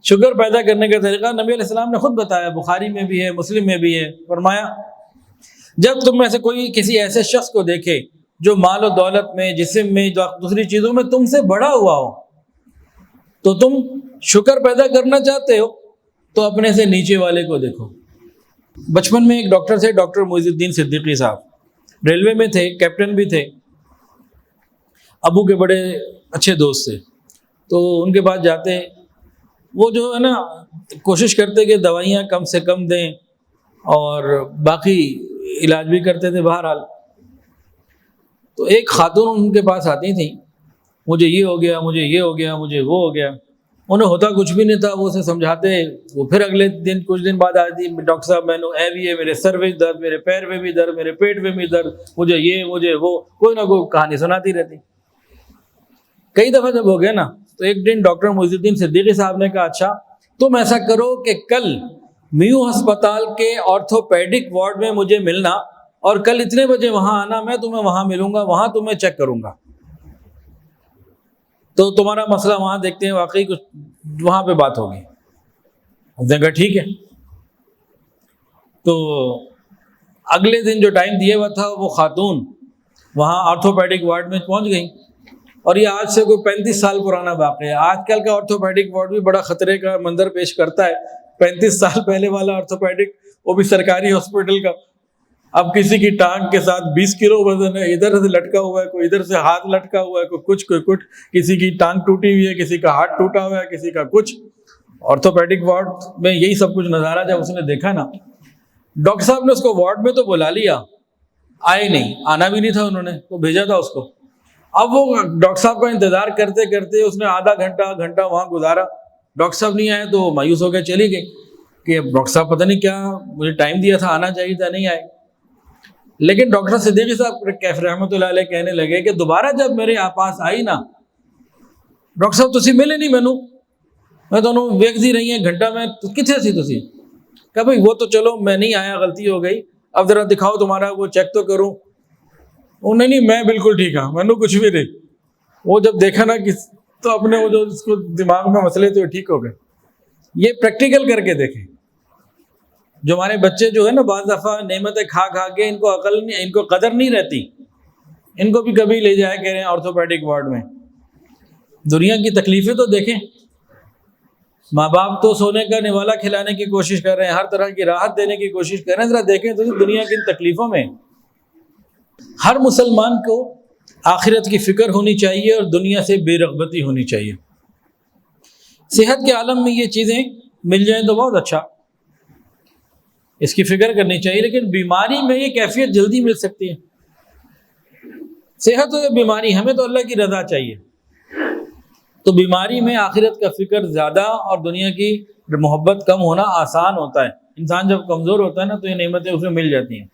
شکر پیدا کرنے کا طریقہ نبی علیہ السلام نے خود بتایا، بخاری میں بھی ہے، مسلم میں بھی ہے۔ فرمایا جب تم میں سے کوئی کسی ایسے شخص کو دیکھے جو مال و دولت میں، جسم میں، دوسری چیزوں میں تم سے بڑا ہوا ہو، تو تم شکر پیدا کرنا چاہتے ہو تو اپنے سے نیچے والے کو دیکھو۔ بچپن میں ایک ڈاکٹر تھے، ڈاکٹر معیز الدین صدیقی صاحب، ریلوے میں تھے، کیپٹن بھی تھے، ابو کے بڑے اچھے دوست تھے، تو ان کے پاس جاتے، وہ جو ہے نا کوشش کرتے کہ دوائیاں کم سے کم دیں اور باقی علاج بھی کرتے تھے بہرحال۔ تو ایک خاتون ان کے پاس آتی تھیں، مجھے یہ ہو گیا، مجھے یہ ہو گیا، مجھے وہ ہو گیا، انہیں ہوتا کچھ بھی نہیں تھا، وہ اسے سمجھاتے، وہ پھر اگلے دن کچھ دن بعد آتی، ڈاکٹر صاحب میں نے اے بھی ہے، میرے سر میں درد، میرے پیر میں بھی درد، میرے پیٹ میں بھی درد، مجھے یہ مجھے وہ، کوئی نہ کوئی کہانی سناتی رہتی۔ کئی دفعہ جب ہو گیا نا تو ایک دن ڈاکٹر معیز الدین صدیقی صاحب نے کہا اچھا تم ایسا کرو کہ کل میو ہسپتال کے آرتھوپیڈک وارڈ میں مجھے ملنا اور کل اتنے بجے وہاں آنا، میں تمہیں وہاں ملوں گا، وہاں تمہیں چیک کروں گا، تو تمہارا مسئلہ وہاں دیکھتے ہیں، واقعی کچھ وہاں پہ بات ہوگی۔ ہم نے کہا ٹھیک ہے۔ تو اگلے دن جو ٹائم دیا ہوا تھا وہ خاتون وہاں آرتھوپیڈک وارڈ میں پہنچ گئی، اور یہ آج سے کوئی 35 سال پرانا واقعہ ہے۔ آج کل کا آرتھوپیڈک وارڈ بھی بڑا خطرے کا منظر پیش کرتا ہے، 35 سال پہلے والا آرتھوپیڈک، وہ بھی سرکاری ہاسپٹل کا۔ اب کسی کی ٹانگ کے ساتھ 20 کلو وزن ہے، ادھر سے لٹکا ہوا ہے، کوئی ادھر سے ہاتھ لٹکا ہوا ہے، کوئی کچھ، کسی کی ٹانگ ٹوٹی ہوئی ہے، کسی کا ہاتھ ٹوٹا ہوا ہے، کسی کا کچھ۔ آرتھوپیڈک وارڈ میں یہی سب کچھ نظارہ جب اس نے دیکھا نا، ڈاکٹر صاحب نے اس کو وارڈ میں تو بلا لیا، آئے نہیں، آنا بھی نہیں تھا انہوں نے، تو بھیجا تھا اس کو۔ اب وہ ڈاکٹر صاحب کا انتظار کرتے کرتے اس نے آدھا گھنٹہ وہاں گزارا، ڈاکٹر صاحب نہیں آئے تو مایوس ہو کے چلی گئی کہ ڈاکٹر صاحب پتہ نہیں کیا، مجھے ٹائم دیا تھا، آنا چاہیے تھا، نہیں آئے۔ لیکن ڈاکٹر صدیقی صاحب کیف رحمۃ اللہ علیہ کہنے لگے کہ دوبارہ جب میرے پاس آئی نا، ڈاکٹر صاحب تسی ملے نہیں مینوں، میں تو ویکھدی رہی ہیں گھنٹہ میں، کتنے سی تسی؟ کہ بھائی وہ تو چلو میں نہیں آیا، غلطی ہو گئی، اب ذرا دکھاؤ تمہارا وہ چیک تو کروں۔ وہ نہیں میں بالکل ٹھیک ہوں، میں نے کچھ بھی نہیں۔ وہ جب دیکھا نا کہ تو اپنے وہ جو اس کو دماغ میں مسئلے تھے ٹھیک ہو گئے۔ یہ پریکٹیکل کر کے دیکھیں، جو ہمارے بچے جو ہے نا بعض دفعہ نعمتیں کھا کے ان کو عقل نہیں، ان کو قدر نہیں رہتی، ان کو بھی کبھی لے جائے کہہ رہے ہیں آرتھوپیڈک وارڈ میں۔ دنیا کی تکلیفیں تو دیکھیں، ماں باپ تو سونے کا نوالا کھلانے کی کوشش کر رہے ہیں، ہر طرح کی راحت دینے کی کوشش کر رہے ہیں، ذرا دیکھیں تو دنیا کی ان تکلیفوں میں۔ ہر مسلمان کو آخرت کی فکر ہونی چاہیے اور دنیا سے بے رغبتی ہونی چاہیے۔ صحت کے عالم میں یہ چیزیں مل جائیں تو بہت اچھا، اس کی فکر کرنی چاہیے، لیکن بیماری میں یہ کیفیت جلدی مل سکتی ہے۔ صحت ہو یا بیماری، ہمیں تو اللہ کی رضا چاہیے، تو بیماری میں آخرت کا فکر زیادہ اور دنیا کی محبت کم ہونا آسان ہوتا ہے۔ انسان جب کمزور ہوتا ہے نا تو یہ نعمتیں اسے مل جاتی ہیں۔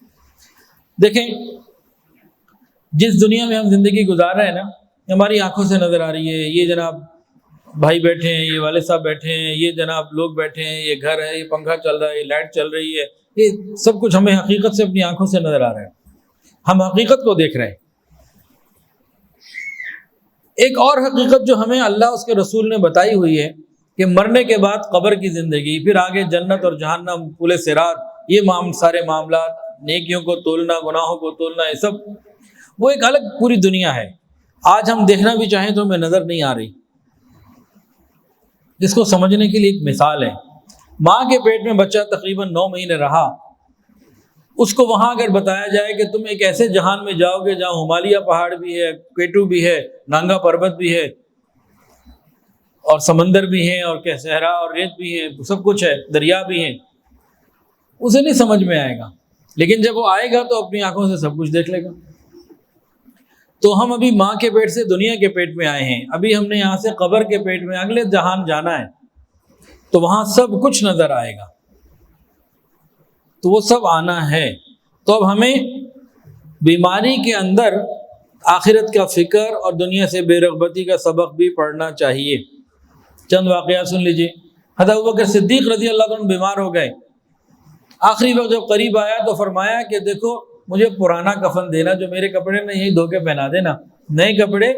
دیکھیں جس دنیا میں ہم زندگی گزار رہے ہیں نا، ہماری آنکھوں سے نظر آ رہی ہے، یہ جناب بھائی بیٹھے ہیں، یہ والد صاحب بیٹھے ہیں، یہ جناب لوگ بیٹھے ہیں، یہ گھر ہے، یہ پنکھا چل رہا ہے، یہ لائٹ چل رہی ہے، یہ سب کچھ ہمیں حقیقت سے اپنی آنکھوں سے نظر آ رہا ہے، ہم حقیقت کو دیکھ رہے ہیں۔ ایک اور حقیقت جو ہمیں اللہ اس کے رسول نے بتائی ہوئی ہے کہ مرنے کے بعد قبر کی زندگی، پھر آگے جنت اور جہنم، پل صراط، یہ سارے معاملات، نیکیوں کو تولنا، گناہوں کو تولنا، یہ سب وہ ایک الگ پوری دنیا ہے۔ آج ہم دیکھنا بھی چاہیں تو ہمیں نظر نہیں آ رہی۔ جس کو سمجھنے کے لیے ایک مثال ہے، ماں کے پیٹ میں بچہ تقریباً 9 مہینے رہا، اس کو وہاں اگر بتایا جائے کہ تم ایک ایسے جہان میں جاؤ گے جہاں ہمالیہ پہاڑ بھی ہے، کیٹو بھی ہے، نانگا پربت بھی ہے، اور سمندر بھی ہے، اور صحرا اور ریت بھی ہے، سب کچھ ہے، دریا بھی ہیں، اسے نہیں سمجھ میں آئے گا۔ لیکن جب وہ آئے گا تو اپنی آنکھوں سے سب کچھ دیکھ لے گا۔ تو ہم ابھی ماں کے پیٹ سے دنیا کے پیٹ میں آئے ہیں، ابھی ہم نے یہاں سے قبر کے پیٹ میں اگلے جہان جانا ہے، تو وہاں سب کچھ نظر آئے گا، تو وہ سب آنا ہے۔ تو اب ہمیں بیماری کے اندر آخرت کا فکر اور دنیا سے بے رغبتی کا سبق بھی پڑھنا چاہیے۔ چند واقعات سن لیجیے۔ حضرت ابوبکر صدیق رضی اللہ عنہ بیمار ہو گئے، آخری وقت جب قریب آیا تو فرمایا کہ دیکھو مجھے پرانا کفن دینا، جو میرے کپڑے میں یہی دھو کے پہنا دینا، نئے کپڑے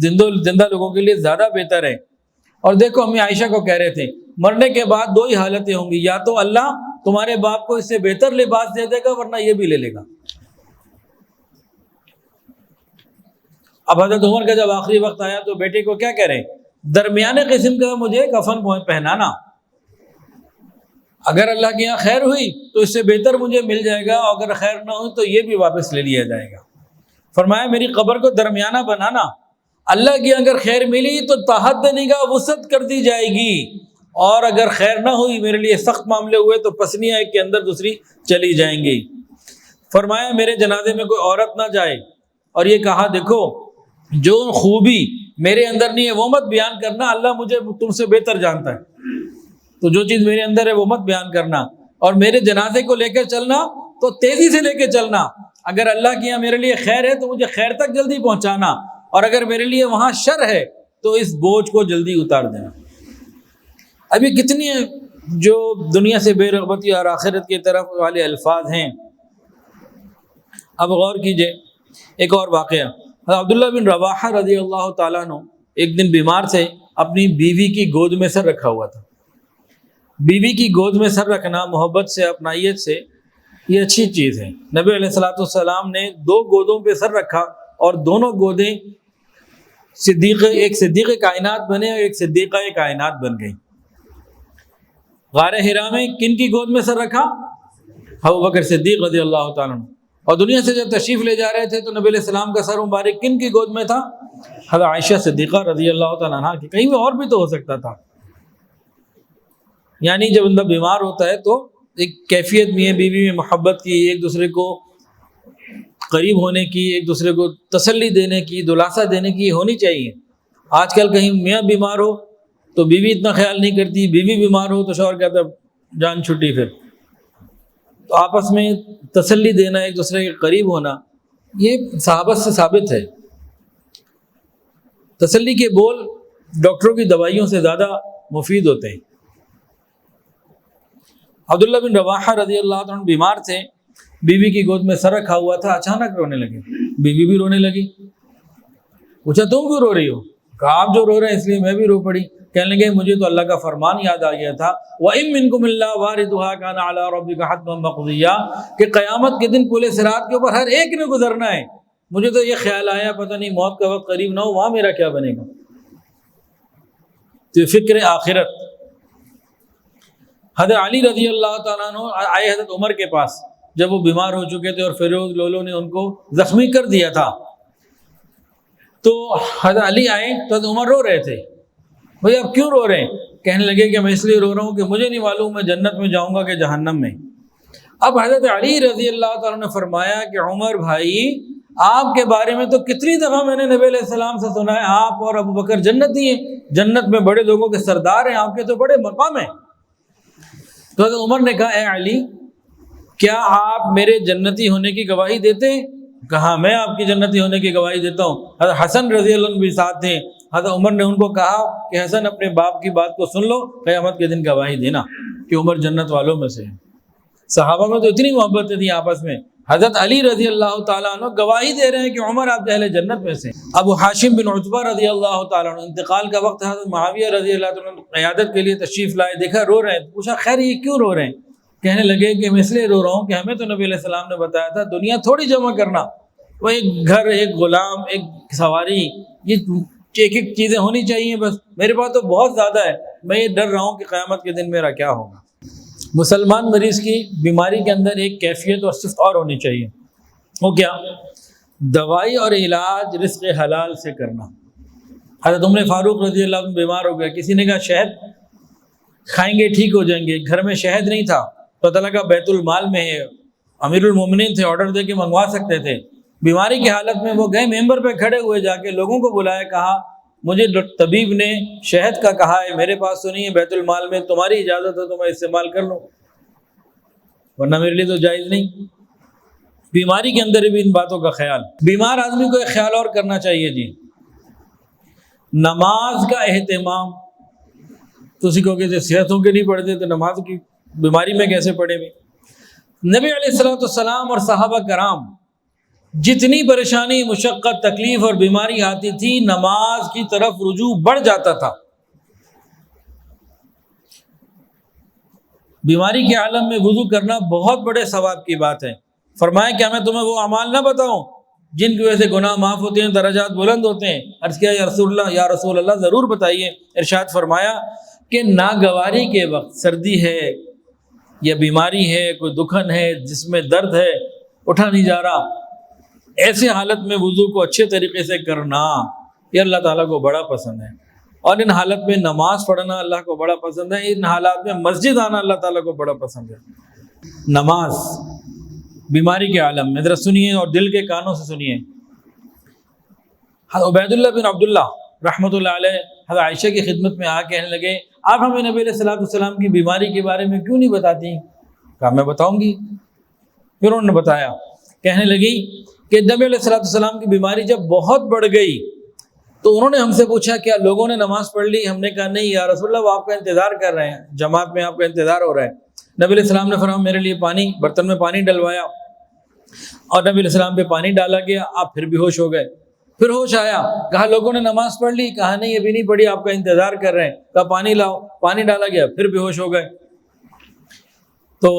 زندہ لوگوں کے لیے زیادہ بہتر ہے۔ اور دیکھو امی عائشہ کو کہہ رہے تھے مرنے کے بعد 2 ہی حالتیں ہوں گی، یا تو اللہ تمہارے باپ کو اس سے بہتر لباس دے دے گا، ورنہ یہ بھی لے لے گا۔ اب حضرت عمر کا جب آخری وقت آیا تو بیٹے کو کیا کہہ رہے ہیں؟ درمیانے قسم کا مجھے کفن پہنانا، اگر اللہ کے یہاں خیر ہوئی تو اس سے بہتر مجھے مل جائے گا، اور اگر خیر نہ ہوئی تو یہ بھی واپس لے لیا جائے گا۔ فرمایا میری قبر کو درمیانہ بنانا، اللہ کی اگر خیر ملی تو تحت نگاہ وسعت کر دی جائے گی، اور اگر خیر نہ ہوئی، میرے لیے سخت معاملے ہوئے تو پسلیاں ایک کے اندر دوسری چلی جائیں گی۔ فرمایا میرے جنازے میں کوئی عورت نہ جائے، اور یہ کہا دیکھو جو خوبی میرے اندر نہیں ہے وہ مت بیان کرنا، اللہ مجھے تم سے بہتر جانتا ہے، تو جو چیز میرے اندر ہے وہ مت بیان کرنا، اور میرے جنازے کو لے کر چلنا تو تیزی سے لے کے چلنا، اگر اللہ کے یہاں میرے لیے خیر ہے تو مجھے خیر تک جلدی پہنچانا، اور اگر میرے لیے وہاں شر ہے تو اس بوجھ کو جلدی اتار دینا۔ ابھی کتنی جو دنیا سے بے رغبتی اور آخرت کی طرف والے الفاظ ہیں۔ اب غور کیجئے، ایک اور واقعہ، عبداللہ بن رواحہ رضی اللہ تعالیٰ عنہ ایک دن بیمار سے اپنی بیوی کی گود میں سر رکھا ہوا تھا۔ بیوی کی گود میں سر رکھنا محبت سے، اپنائیت سے، یہ اچھی چیز ہے۔ نبی علیہ الصلوۃ والسلام نے 2 گودوں پہ سر رکھا اور دونوں گودیں ایک صدیق کائنات بنے اور ایک صدیقہ کائنات بن گئی۔ غار حرا میں کن کی گود میں سر رکھا؟ ابوبکر صدیق رضی اللہ تعالیٰ عنہ۔ اور دنیا سے جب تشریف لے جا رہے تھے تو نبی علیہ السلام کا سر مبارک کن کی گود میں تھا؟ حضرت عائشہ صدیقہ رضی اللہ تعالیٰ عنہ کی۔ کہیں بھی اور بھی تو ہو سکتا تھا۔ یعنی جب بندہ بیمار ہوتا ہے تو ایک کیفیت میاں بیوی میں محبت کی، ایک دوسرے کو قریب ہونے کی، ایک دوسرے کو تسلی دینے کی، دلاسا دینے کی ہونی چاہیے۔ آج کل کہیں میاں بیمار ہو تو بیوی اتنا خیال نہیں کرتی، بیوی بیمار ہو تو شوہر کہتا ہے جان چھٹی۔ پھر تو آپس میں تسلی دینا، ایک دوسرے کے قریب ہونا، یہ صحابت سے ثابت ہے۔ تسلی کے بول ڈاکٹروں کی دوائیوں سے زیادہ مفید ہوتے ہیں۔ عبداللہ بن رواحہ رضی اللہ عنہ بیمار تھے، بیوی کی گود میں سر رکھا ہوا تھا، اچانک رونے لگے۔ بیوی بھی رونے لگی۔ پوچھا تم کیوں رو رہی ہو؟ کہا آپ جو رو رہے ہیں اس لیے میں بھی رو پڑی۔ کہنے لگے مجھے تو اللہ کا فرمان یاد آ گیا تھا، وَإِن مِّنكُمْ إِلَّا وَارِدُهَا كَانَ عَلَىٰ رَبِّكَ حَتْمًا مَّقْضِيًّا، کہ قیامت کے دن پورے صراط کے اوپر ہر ایک نے گزرنا ہے۔ مجھے تو یہ خیال آیا پتہ نہیں موت کا وقت قریب نہ ہو، وہاں میرا کیا بنے گا۔ تو فکر آخرت۔ حضرت علی رضی اللہ تعالیٰ عنہ آئے حضرت عمر کے پاس جب وہ بیمار ہو چکے تھے اور فیروز لولو نے ان کو زخمی کر دیا تھا، تو حضرت علی آئے تو حضرت عمر رو رہے تھے۔ بھائی آپ کیوں رو رہے ہیں؟ کہنے لگے کہ میں اس لیے رو رہا ہوں کہ مجھے نہیں معلوم میں جنت میں جاؤں گا کہ جہنم میں۔ اب حضرت علی رضی اللہ تعالیٰ نے فرمایا کہ عمر بھائی آپ کے بارے میں تو کتنی دفعہ میں نے نبی علیہ السلام سے سنا ہے، آپ اور ابو بکر جنتی ہیں، جنت میں بڑے لوگوں کے سردار ہیں، آپ کے تو بڑے مقام ہیں۔ تو حضرت عمر نے کہا اے علی کیا آپ میرے جنتی ہونے کی گواہی دیتے ہیں؟ کہا میں آپ کی جنتی ہونے کی گواہی دیتا ہوں۔ حضرت حسن رضی اللہ عنہ بھی ساتھ تھے۔ حضرت عمر نے ان کو کہا کہ حسن اپنے باپ کی بات کو سن لو، قیامت کے دن گواہی دینا کہ عمر جنت والوں میں سے ہے۔ صحابہ میں تو اتنی محبتیں تھیں آپس میں۔ حضرت علی رضی اللہ تعالیٰ عنہ گواہی دے رہے ہیں کہ عمر آپ اہل جنت میں سے۔ ابو ہاشم بن عتبہ رضی اللہ تعالیٰ عنہ انتقال کا وقت حضرت معاویہ رضی اللہ تعالیٰ عنہ قیادت کے لیے تشریف لائے، دیکھا رو رہے ہیں، پوچھا خیر یہ کیوں رو رہے ہیں؟ کہنے لگے کہ میں اس لیے رو رہا ہوں کہ ہمیں تو نبی علیہ السلام نے بتایا تھا دنیا تھوڑی جمع کرنا، وہ ایک گھر، ایک غلام، ایک سواری، یہ ایک ایک چیزیں ہونی چاہیے، بس میرے پاس تو بہت زیادہ ہے، میں یہ ڈر رہا ہوں کہ قیامت کے دن میرا کیا ہوگا۔ مسلمان مریض کی بیماری کے اندر ایک کیفیت اور صفت اور ہونی چاہیے، وہ کیا؟ دوائی اور علاج رزق حلال سے کرنا۔ حضرت عمر فاروق رضی اللہ عنہ بیمار ہو گیا، کسی نے کہا شہد کھائیں گے ٹھیک ہو جائیں گے، گھر میں شہد نہیں تھا، پتہ لگا بیت المال میں ہے، امیر المومنین تھے، آرڈر دے کے منگوا سکتے تھے۔ بیماری کی حالت میں وہ گئے، ممبر پہ کھڑے ہوئے، جا کے لوگوں کو بلایا، کہا مجھے طبیب نے شہد کا کہا ہے، میرے پاس تو نہیں ہے، بیت المال میں تمہاری اجازت ہے تو میں استعمال کر لوں، ورنہ میرے لیے تو جائز نہیں۔ بیماری کے اندر بھی ان باتوں کا خیال، بیمار آدمی کو ایک خیال اور کرنا چاہیے جی، نماز کا اہتمام۔ تو اسی کو کہ صحتوں کے نہیں پڑھتے تو نماز کی بیماری میں کیسے پڑھے بھی؟ نبی علیہ السلام اور صحابہ کرام جتنی پریشانی، مشقت، تکلیف اور بیماری آتی تھی، نماز کی طرف رجوع بڑھ جاتا تھا۔ بیماری کے عالم میں وضو کرنا بہت بڑے ثواب کی بات ہے۔ فرمایا کیا میں تمہیں وہ اعمال نہ بتاؤں جن کی وجہ سے گناہ معاف ہوتے ہیں، درجات بلند ہوتے ہیں؟ عرض کیا یا رسول اللہ ضرور بتائیے۔ ارشاد فرمایا کہ ناگواری کے وقت، سردی ہے یا بیماری ہے، کوئی دکھن ہے، جس میں درد ہے، اٹھا نہیں جا رہا، ایسے حالت میں وضو کو اچھے طریقے سے کرنا یہ اللہ تعالیٰ کو بڑا پسند ہے، اور ان حالت میں نماز پڑھنا اللہ کو بڑا پسند ہے، ان حالات میں مسجد آنا اللہ تعالیٰ کو بڑا پسند ہے۔ نماز بیماری کے عالم میں، ذرا سنیے اور دل کے کانوں سے سنیے۔ عبید اللہ بن عبداللہ رحمۃ اللہ علیہ حضرت عائشہ کی خدمت میں آ کے کہنے لگے آپ ہمیں نبی علیہ السلام کی بیماری کے بارے میں کیوں نہیں بتاتی؟ کہا میں بتاؤں گی۔ پھر انہوں نے بتایا، کہنے لگی کہ نبی علیہ السلام کی بیماری جب بہت بڑھ گئی تو انہوں نے ہم سے پوچھا کیا لوگوں نے نماز پڑھ لی؟ ہم نے کہا نہیں یا رسول اللہ، وہ آپ کا انتظار کر رہے ہیں، جماعت میں آپ کا انتظار ہو رہا ہے۔ نبی علیہ السلام نے فرمایا میرے لیے پانی، برتن میں پانی ڈلوایا، اور نبی علیہ السلام پہ پانی ڈالا گیا، آپ پھر بھی ہوش ہو گئے۔ پھر ہوش آیا، کہا لوگوں نے نماز پڑھ لی؟ کہا نہیں ابھی نہیں پڑھی، آپ کا انتظار کر رہے ہیں۔ کہا پانی لاؤ، پانی ڈالا گیا، پھر بے ہوش ہو گئے۔ تو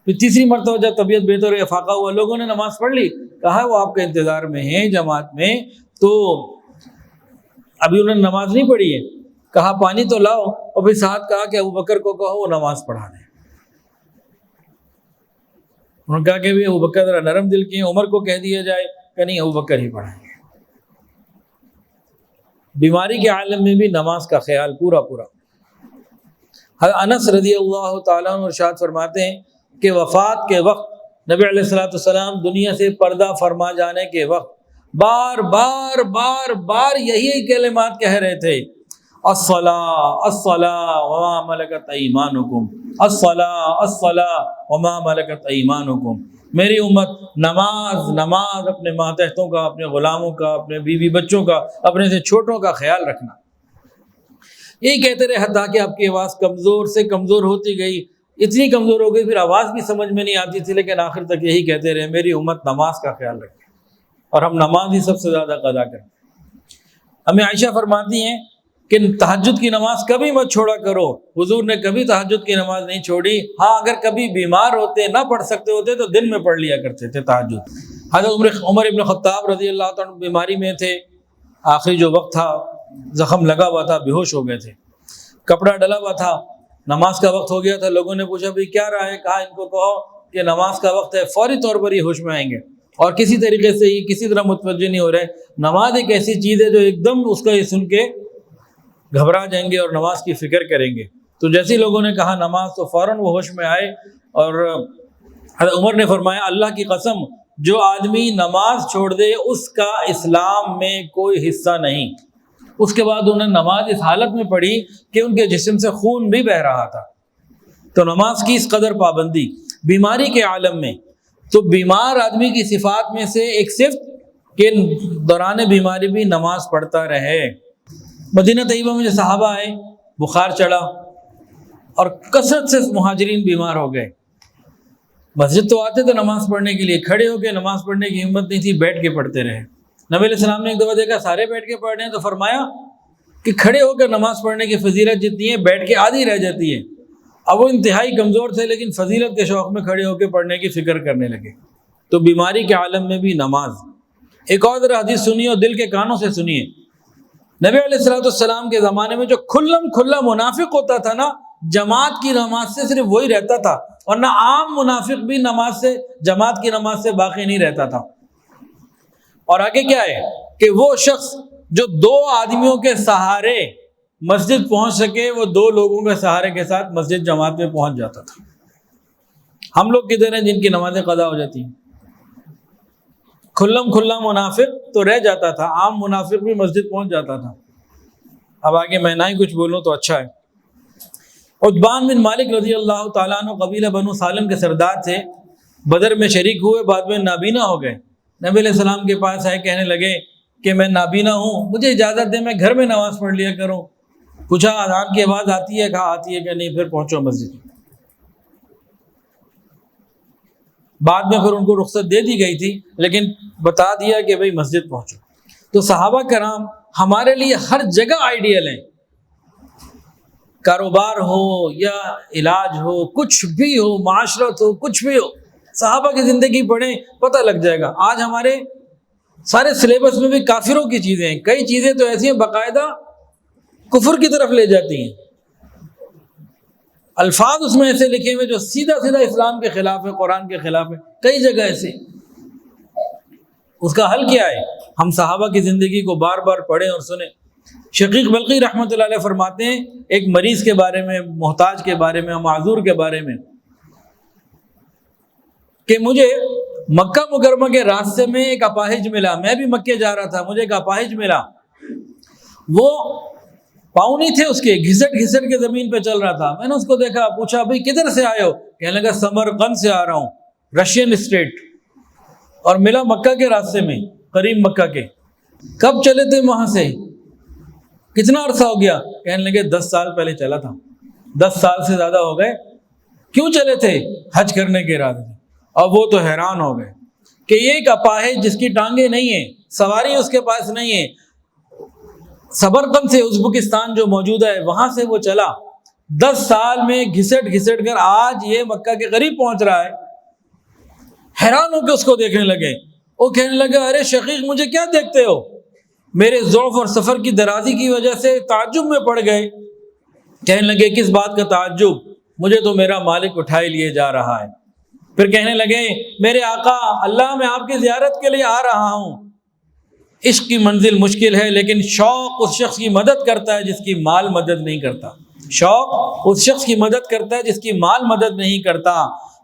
پھر تیسری مرتبہ جب طبیعت بہتر ہوئی، افاقہ ہوا، لوگوں نے نماز پڑھ لی، کہا وہ آپ کے انتظار میں ہیں جماعت میں، تو ابھی انہوں نے نماز نہیں پڑھی ہے، کہا پانی تو لاؤ، اور پھر ساتھ کہا کہ ابوبکر کو کہو وہ نماز پڑھا دیں۔ انہوں نے کہا کہ بھی ابوبکر ذرا نرم دل کے ہیں، عمر کو کہہ دیا جائے کہ نہیں ابوبکر ہی پڑھائیں گے۔ بیماری کے عالم میں بھی نماز کا خیال پورا پورا۔ حضرت انس رضی اللہ تعالیٰ عنہ ارشاد فرماتے ہیں کہ وفات کے وقت نبی علیہ الصلوۃ والسلام دنیا سے پردہ فرما جانے کے وقت بار بار بار بار یہی کلمات کہہ رہے تھے، الصلاۃ الصلاۃ وما ملکت ایمانکم، الصلاۃ الصلاۃ وما ملکت ایمانکم۔ میری امت نماز نماز، اپنے ماتحتوں کا، اپنے غلاموں کا، اپنے بیوی بچوں کا، اپنے سے چھوٹوں کا خیال رکھنا۔ یہی کہتے رہے حتیٰ کہ آپ کی آواز کمزور سے کمزور ہوتی گئی، اتنی کمزور ہو گئی پھر آواز بھی سمجھ میں نہیں آتی تھی، لیکن آخر تک یہی کہتے رہے میری امت نماز کا خیال رکھے، اور ہم نماز ہی سب سے زیادہ قضا کریں۔ ہمیں عائشہ فرماتی ہیں کہ تہجد کی نماز کبھی مت چھوڑا کرو، حضور نے کبھی تہجد کی نماز نہیں چھوڑی، ہاں اگر کبھی بیمار ہوتے نہ پڑھ سکتے ہوتے تو دن میں پڑھ لیا کرتے تھے تہجد۔ حضرت عمر ابن خطاب رضی اللہ تعالیٰ بیماری میں تھے، آخری جو وقت تھا، زخم لگا ہوا تھا، بے ہوش ہو گئے تھے، کپڑا ڈلا ہوا تھا، نماز کا وقت ہو گیا تھا، لوگوں نے پوچھا بھائی کیا رہا ہے، کہا ان کو کہو کہ نماز کا وقت ہے، فوری طور پر یہ ہوش میں آئیں گے، اور کسی طریقے سے یہ کسی طرح متوجہ نہیں ہو رہے۔ نماز ایک ایسی چیز ہے جو ایک دم اس کا یہ سن کے گھبرا جائیں گے اور نماز کی فکر کریں گے، تو جیسے لوگوں نے کہا نماز تو فوراً وہ ہوش میں آئے، اور حضرت عمر نے فرمایا اللہ کی قسم جو آدمی نماز چھوڑ دے اس کا اسلام میں کوئی حصہ نہیں۔ اس کے بعد انہوں نے نماز اس حالت میں پڑھی کہ ان کے جسم سے خون بھی بہہ رہا تھا۔ تو نماز کی اس قدر پابندی بیماری کے عالم میں، تو بیمار آدمی کی صفات میں سے ایک صفت کہ دوران بیماری بھی نماز پڑھتا رہے۔ مدینہ طیبہ میں جو صحابہ آئے، بخار چڑھا اور کثرت سے مہاجرین بیمار ہو گئے، مسجد تو آتے تھے نماز پڑھنے کے لیے، کھڑے ہو کے نماز پڑھنے کی ہمت نہیں تھی، بیٹھ کے پڑھتے رہے۔ نبی علیہ السلام نے ایک دفعہ دیکھا سارے بیٹھ کے پڑھ رہے ہیں، تو فرمایا کہ کھڑے ہو کر نماز پڑھنے کی فضیلت جتنی ہے بیٹھ کے آدھی رہ جاتی ہے۔ اب وہ انتہائی کمزور تھے لیکن فضیلت کے شوق میں کھڑے ہو کے پڑھنے کی فکر کرنے لگے۔ تو بیماری کے عالم میں بھی نماز۔ ایک اور حدیث سنیے اور دل کے کانوں سے سنیے۔ نبی علیہ السلام کے زمانے میں جو کھلم کھلا منافق ہوتا تھا نا، جماعت کی نماز سے صرف وہی رہتا تھا، اور نہ عام منافق بھی نماز سے، جماعت کی نماز سے باقی نہیں رہتا تھا۔ اور آگے کیا ہے کہ وہ شخص جو دو آدمیوں کے سہارے مسجد پہنچ سکے، وہ دو لوگوں کے سہارے کے ساتھ مسجد جماعت میں پہنچ جاتا تھا۔ ہم لوگ کدھر ہیں جن کی نمازیں قضا ہو جاتی ہیں؟ کھلم کھلا منافق تو رہ جاتا تھا، عام منافق بھی مسجد پہنچ جاتا تھا۔ اب آگے میں نہ ہی کچھ بولوں تو اچھا ہے۔ عتبان بن مالک رضی اللہ تعالیٰ عنہ قبیلہ بنو سالم کے سردار تھے، بدر میں شریک ہوئے، بعد میں نابینا ہو گئے۔ نبی علیہ السلام کے پاس آئے، کہنے لگے کہ میں نابینا ہوں، مجھے اجازت دیں میں گھر میں نماز پڑھ لیا کروں۔ پوچھا اذان کی آواز آتی ہے؟ کہا آتی ہے کہ نہیں، پھر پہنچو مسجد۔ بعد میں پھر ان کو رخصت دے دی گئی تھی، لیکن بتا دیا کہ بھئی مسجد پہنچو۔ تو صحابہ کرام ہمارے لیے ہر جگہ آئیڈیل ہیں، کاروبار ہو یا علاج ہو، کچھ بھی ہو، معاشرت ہو، کچھ بھی ہو، صحابہ کی زندگی پڑھیں پتہ لگ جائے گا۔ آج ہمارے سارے سلیبس میں بھی کافروں کی چیزیں ہیں، کئی چیزیں تو ایسی ہیں باقاعدہ کفر کی طرف لے جاتی ہیں، الفاظ اس میں ایسے لکھے ہوئے جو سیدھا سیدھا اسلام کے خلاف ہے، قرآن کے خلاف ہے، کئی جگہ ایسے۔ اس کا حل کیا ہے؟ ہم صحابہ کی زندگی کو بار بار پڑھیں اور سنیں۔ شقیق بلقی رحمۃ اللہ علیہ فرماتے ہیں ایک مریض کے بارے میں، محتاج کے بارے میں، معذور کے بارے میں، کہ مجھے مکہ مکرمہ کے راستے میں ایک اپاہج ملا، میں بھی مکے جا رہا تھا، مجھے ایک اپاہج ملا، وہ پاؤں نہیں تھے اس کے، گھسٹ گھسٹ کے زمین پہ چل رہا تھا۔ میں نے اس کو دیکھا، پوچھا بھائی کدھر سے آئے ہو؟ کہنے لگا سمرقند سے آ رہا ہوں، رشین اسٹیٹ، اور ملا مکہ کے راستے میں، قریب مکہ کے۔ کب چلے تھے وہاں سے؟ کتنا عرصہ ہو گیا؟ کہنے لگے 10 سال پہلے چلا تھا۔ 10 سال سے زیادہ ہو گئے۔ کیوں چلے تھے؟ حج کرنے کے ارادے سے۔ اور وہ تو حیران ہو گئے کہ یہ ایک اپاہج جس کی ٹانگیں نہیں ہیں، سواری اس کے پاس نہیں ہے، سمرقند سے ازبکستان جو موجود ہے وہاں سے وہ چلا، 10 سال میں گھسٹ گھسٹ کر آج یہ مکہ کے قریب پہنچ رہا ہے۔ حیران ہو کے اس کو دیکھنے لگے، وہ کہنے لگا ارے شقیق مجھے کیا دیکھتے ہو؟ میرے ضعف اور سفر کی درازی کی وجہ سے تعجب میں پڑ گئے۔ کہنے لگے کس بات کا تعجب؟ مجھے تو میرا مالک اٹھائے لیے جا رہا ہے۔ پھر کہنے لگے میرے آقا اللہ میں آپ کی زیارت کے لیے آ رہا ہوں۔ عشق کی منزل مشکل ہے لیکن شوق اس شخص کی مدد کرتا ہے جس کی مال مدد نہیں کرتا۔ شوق اس شخص کی مدد کرتا ہے جس کی مال مدد نہیں کرتا۔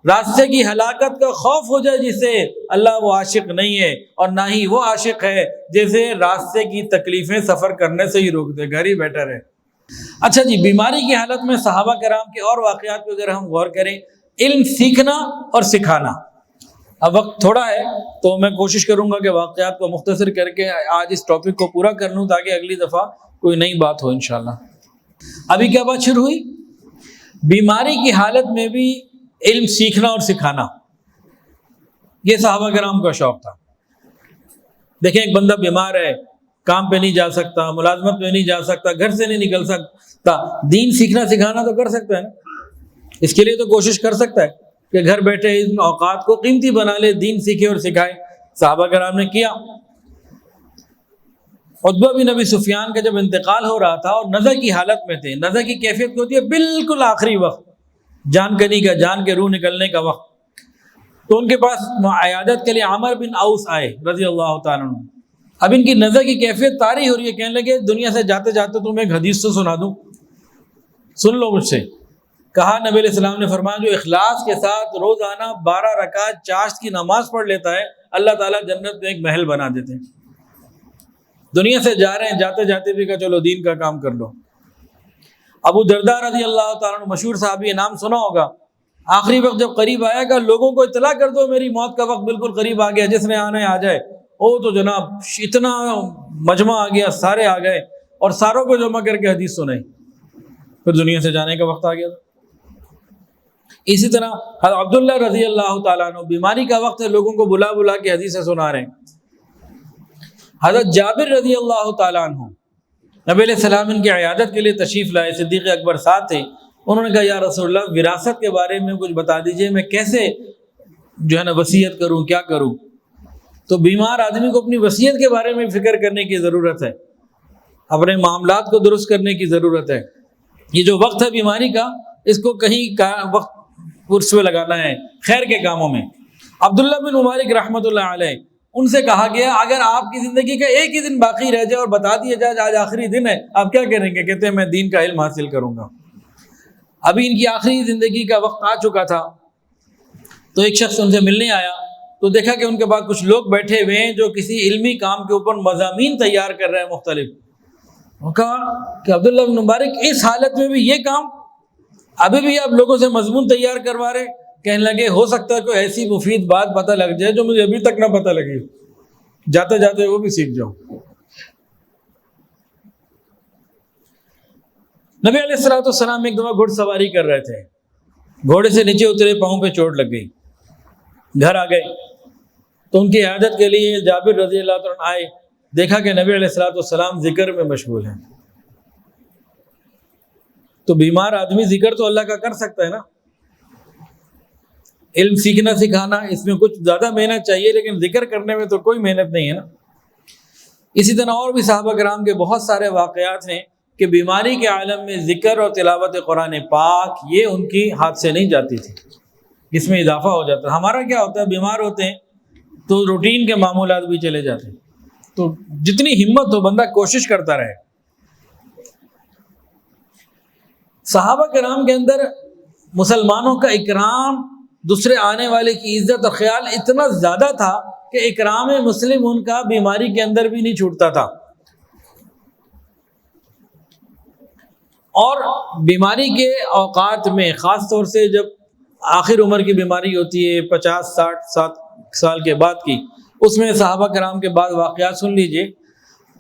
راستے کی ہلاکت کا خوف ہو جائے جسے، اللہ وہ عاشق نہیں ہے، اور نہ ہی وہ عاشق ہے جیسے راستے کی تکلیفیں سفر کرنے سے ہی روک دے، گھر ہی بیٹھا رہے۔ اچھا جی، بیماری کی حالت میں صحابہ کرام کے اور واقعات پہ اگر ہم غور کریں، علم سیکھنا اور سکھانا۔ اب وقت تھوڑا ہے تو میں کوشش کروں گا کہ واقعات کو مختصر کر کے آج اس ٹاپک کو پورا کر لوں تاکہ اگلی دفعہ کوئی نئی بات ہو انشاءاللہ۔ ابھی کیا بات شروع ہوئی؟ بیماری کی حالت میں بھی علم سیکھنا اور سکھانا، یہ صحابہ کرام کا شوق تھا۔ دیکھیں ایک بندہ بیمار ہے، کام پہ نہیں جا سکتا، ملازمت پہ نہیں جا سکتا، گھر سے نہیں نکل سکتا، دین سیکھنا سکھانا تو کر سکتا ہے نا، اس کے لیے تو کوشش کر سکتا ہے کہ گھر بیٹھے ان اوقات کو قیمتی بنا لے، دین سیکھے اور سکھائے۔ صحابہ کرام نے کیا۔ عتبہ بن ابی سفیان کا جب انتقال ہو رہا تھا اور نزع کی حالت میں تھے، نزع کی کیفیت کی ہوتی ہے بالکل آخری وقت، جان کنی کا، جان کے روح نکلنے کا وقت، تو ان کے پاس عیادت کے لیے عامر بن اوس آئے رضی اللہ تعالیٰ عنہ۔ اب ان کی نزع کی کیفیت طاری ہو رہی ہے، کہنے لگے دنیا سے جاتے جاتے تمہیں ایک حدیث تو سنا دوں، سن لو مجھ سے۔ کہا نبی علیہ السلام نے فرمایا جو اخلاص کے ساتھ روزانہ 12 رکعت چاشت کی نماز پڑھ لیتا ہے، اللہ تعالیٰ جنت میں ایک محل بنا دیتے ہیں۔ دنیا سے جا رہے ہیں، جاتے جاتے بھی کہا چلو دین کا کام کر لو۔ ابو درداء رضی اللہ تعالیٰ عنہ مشہور صحابی، نام سنا ہوگا، آخری وقت جب قریب آیا کہ لوگوں کو اطلاع کر دو میری موت کا وقت بالکل قریب آ گیا، جس نے آنا ہے آ جائے۔ او تو جناب اتنا مجمع آ گیا، سارے آ گئے اور ساروں کو جمع کر کے حدیث سنائی، پھر دنیا سے جانے کا وقت آ گیا۔ اسی طرح حضرت عبداللہ رضی اللہ تعالیٰ عنہ، بیماری کا وقت ہے، لوگوں کو بلا بلا کے حدیثیں سنا رہے ہیں۔ حضرت جابر رضی اللہ تعالیٰ عنہ، نبی علیہ السلام ان کی عیادت کے لیے تشریف لائے، صدیق اکبر ساتھ تھے۔ انہوں نے کہا یا رسول اللہ وراثت کے بارے میں کچھ بتا دیجئے، میں کیسے جو ہے نا وصیت کروں، کیا کروں؟ تو بیمار آدمی کو اپنی وصیت کے بارے میں فکر کرنے کی ضرورت ہے، اپنے معاملات کو درست کرنے کی ضرورت ہے۔ یہ جو وقت ہے بیماری کا، اس کو کہیں وقت پرس میں لگانا ہے خیر کے کاموں میں۔ عبداللہ بن مبارک رحمۃ اللہ علیہ، ان سے کہا گیا اگر آپ کی زندگی کا ایک ہی دن باقی رہ جائے اور بتا دیا جائے آج آخری دن ہے، آپ کیا کریں گے؟ کہتے ہیں میں دین کا علم حاصل کروں گا۔ ابھی ان کی آخری زندگی کا وقت آ چکا تھا، تو ایک شخص ان سے ملنے آیا تو دیکھا کہ ان کے بعد کچھ لوگ بیٹھے ہوئے ہیں جو کسی علمی کام کے اوپر مضامین تیار کر رہے ہیں مختلف۔ وہ کہا کہ عبداللہ بن مبارک اس حالت میں بھی یہ کام، ابھی بھی آپ لوگوں سے مضمون تیار کروا رہے؟ کہنے لگے ہو سکتا ہے کوئی ایسی مفید بات پتہ لگ جائے جو مجھے ابھی تک نہ پتہ لگی، جاتے جاتے وہ بھی سیکھ جاؤں۔ نبی علیہ الصلوۃ والسلام ایک دفعہ گھڑ سواری کر رہے تھے، گھوڑے سے نیچے اترے، پاؤں پہ چوٹ لگ گئی، گھر آ گئے تو ان کی عیادت کے لیے جابر رضی اللہ عنہ آئے، دیکھا کہ نبی علیہ الصلوۃ والسلام ذکر میں مشغول ہیں۔ تو بیمار آدمی ذکر تو اللہ کا کر سکتا ہے نا، علم سیکھنا سکھانا اس میں کچھ زیادہ محنت چاہیے، لیکن ذکر کرنے میں تو کوئی محنت نہیں ہے نا۔ اسی طرح اور بھی صحابہ کرام کے بہت سارے واقعات ہیں کہ بیماری کے عالم میں ذکر اور تلاوت قرآن پاک یہ ان کی ہاتھ سے نہیں جاتی تھی، اس میں اضافہ ہو جاتا ہے۔ ہمارا کیا ہوتا ہے، بیمار ہوتے ہیں تو روٹین کے معمولات بھی چلے جاتے ہیں، تو جتنی ہمت ہو بندہ کوشش کرتا رہے۔ صحابہ کرام کے اندر مسلمانوں کا اکرام، دوسرے آنے والے کی عزت اور خیال اتنا زیادہ تھا کہ اکرام مسلم ان کا بیماری کے اندر بھی نہیں چھوٹتا تھا۔ اور بیماری کے اوقات میں خاص طور سے جب آخر عمر کی بیماری ہوتی ہے 50-60 سال کے بعد کی، اس میں صحابہ کرام کے بعد واقعات سن لیجئے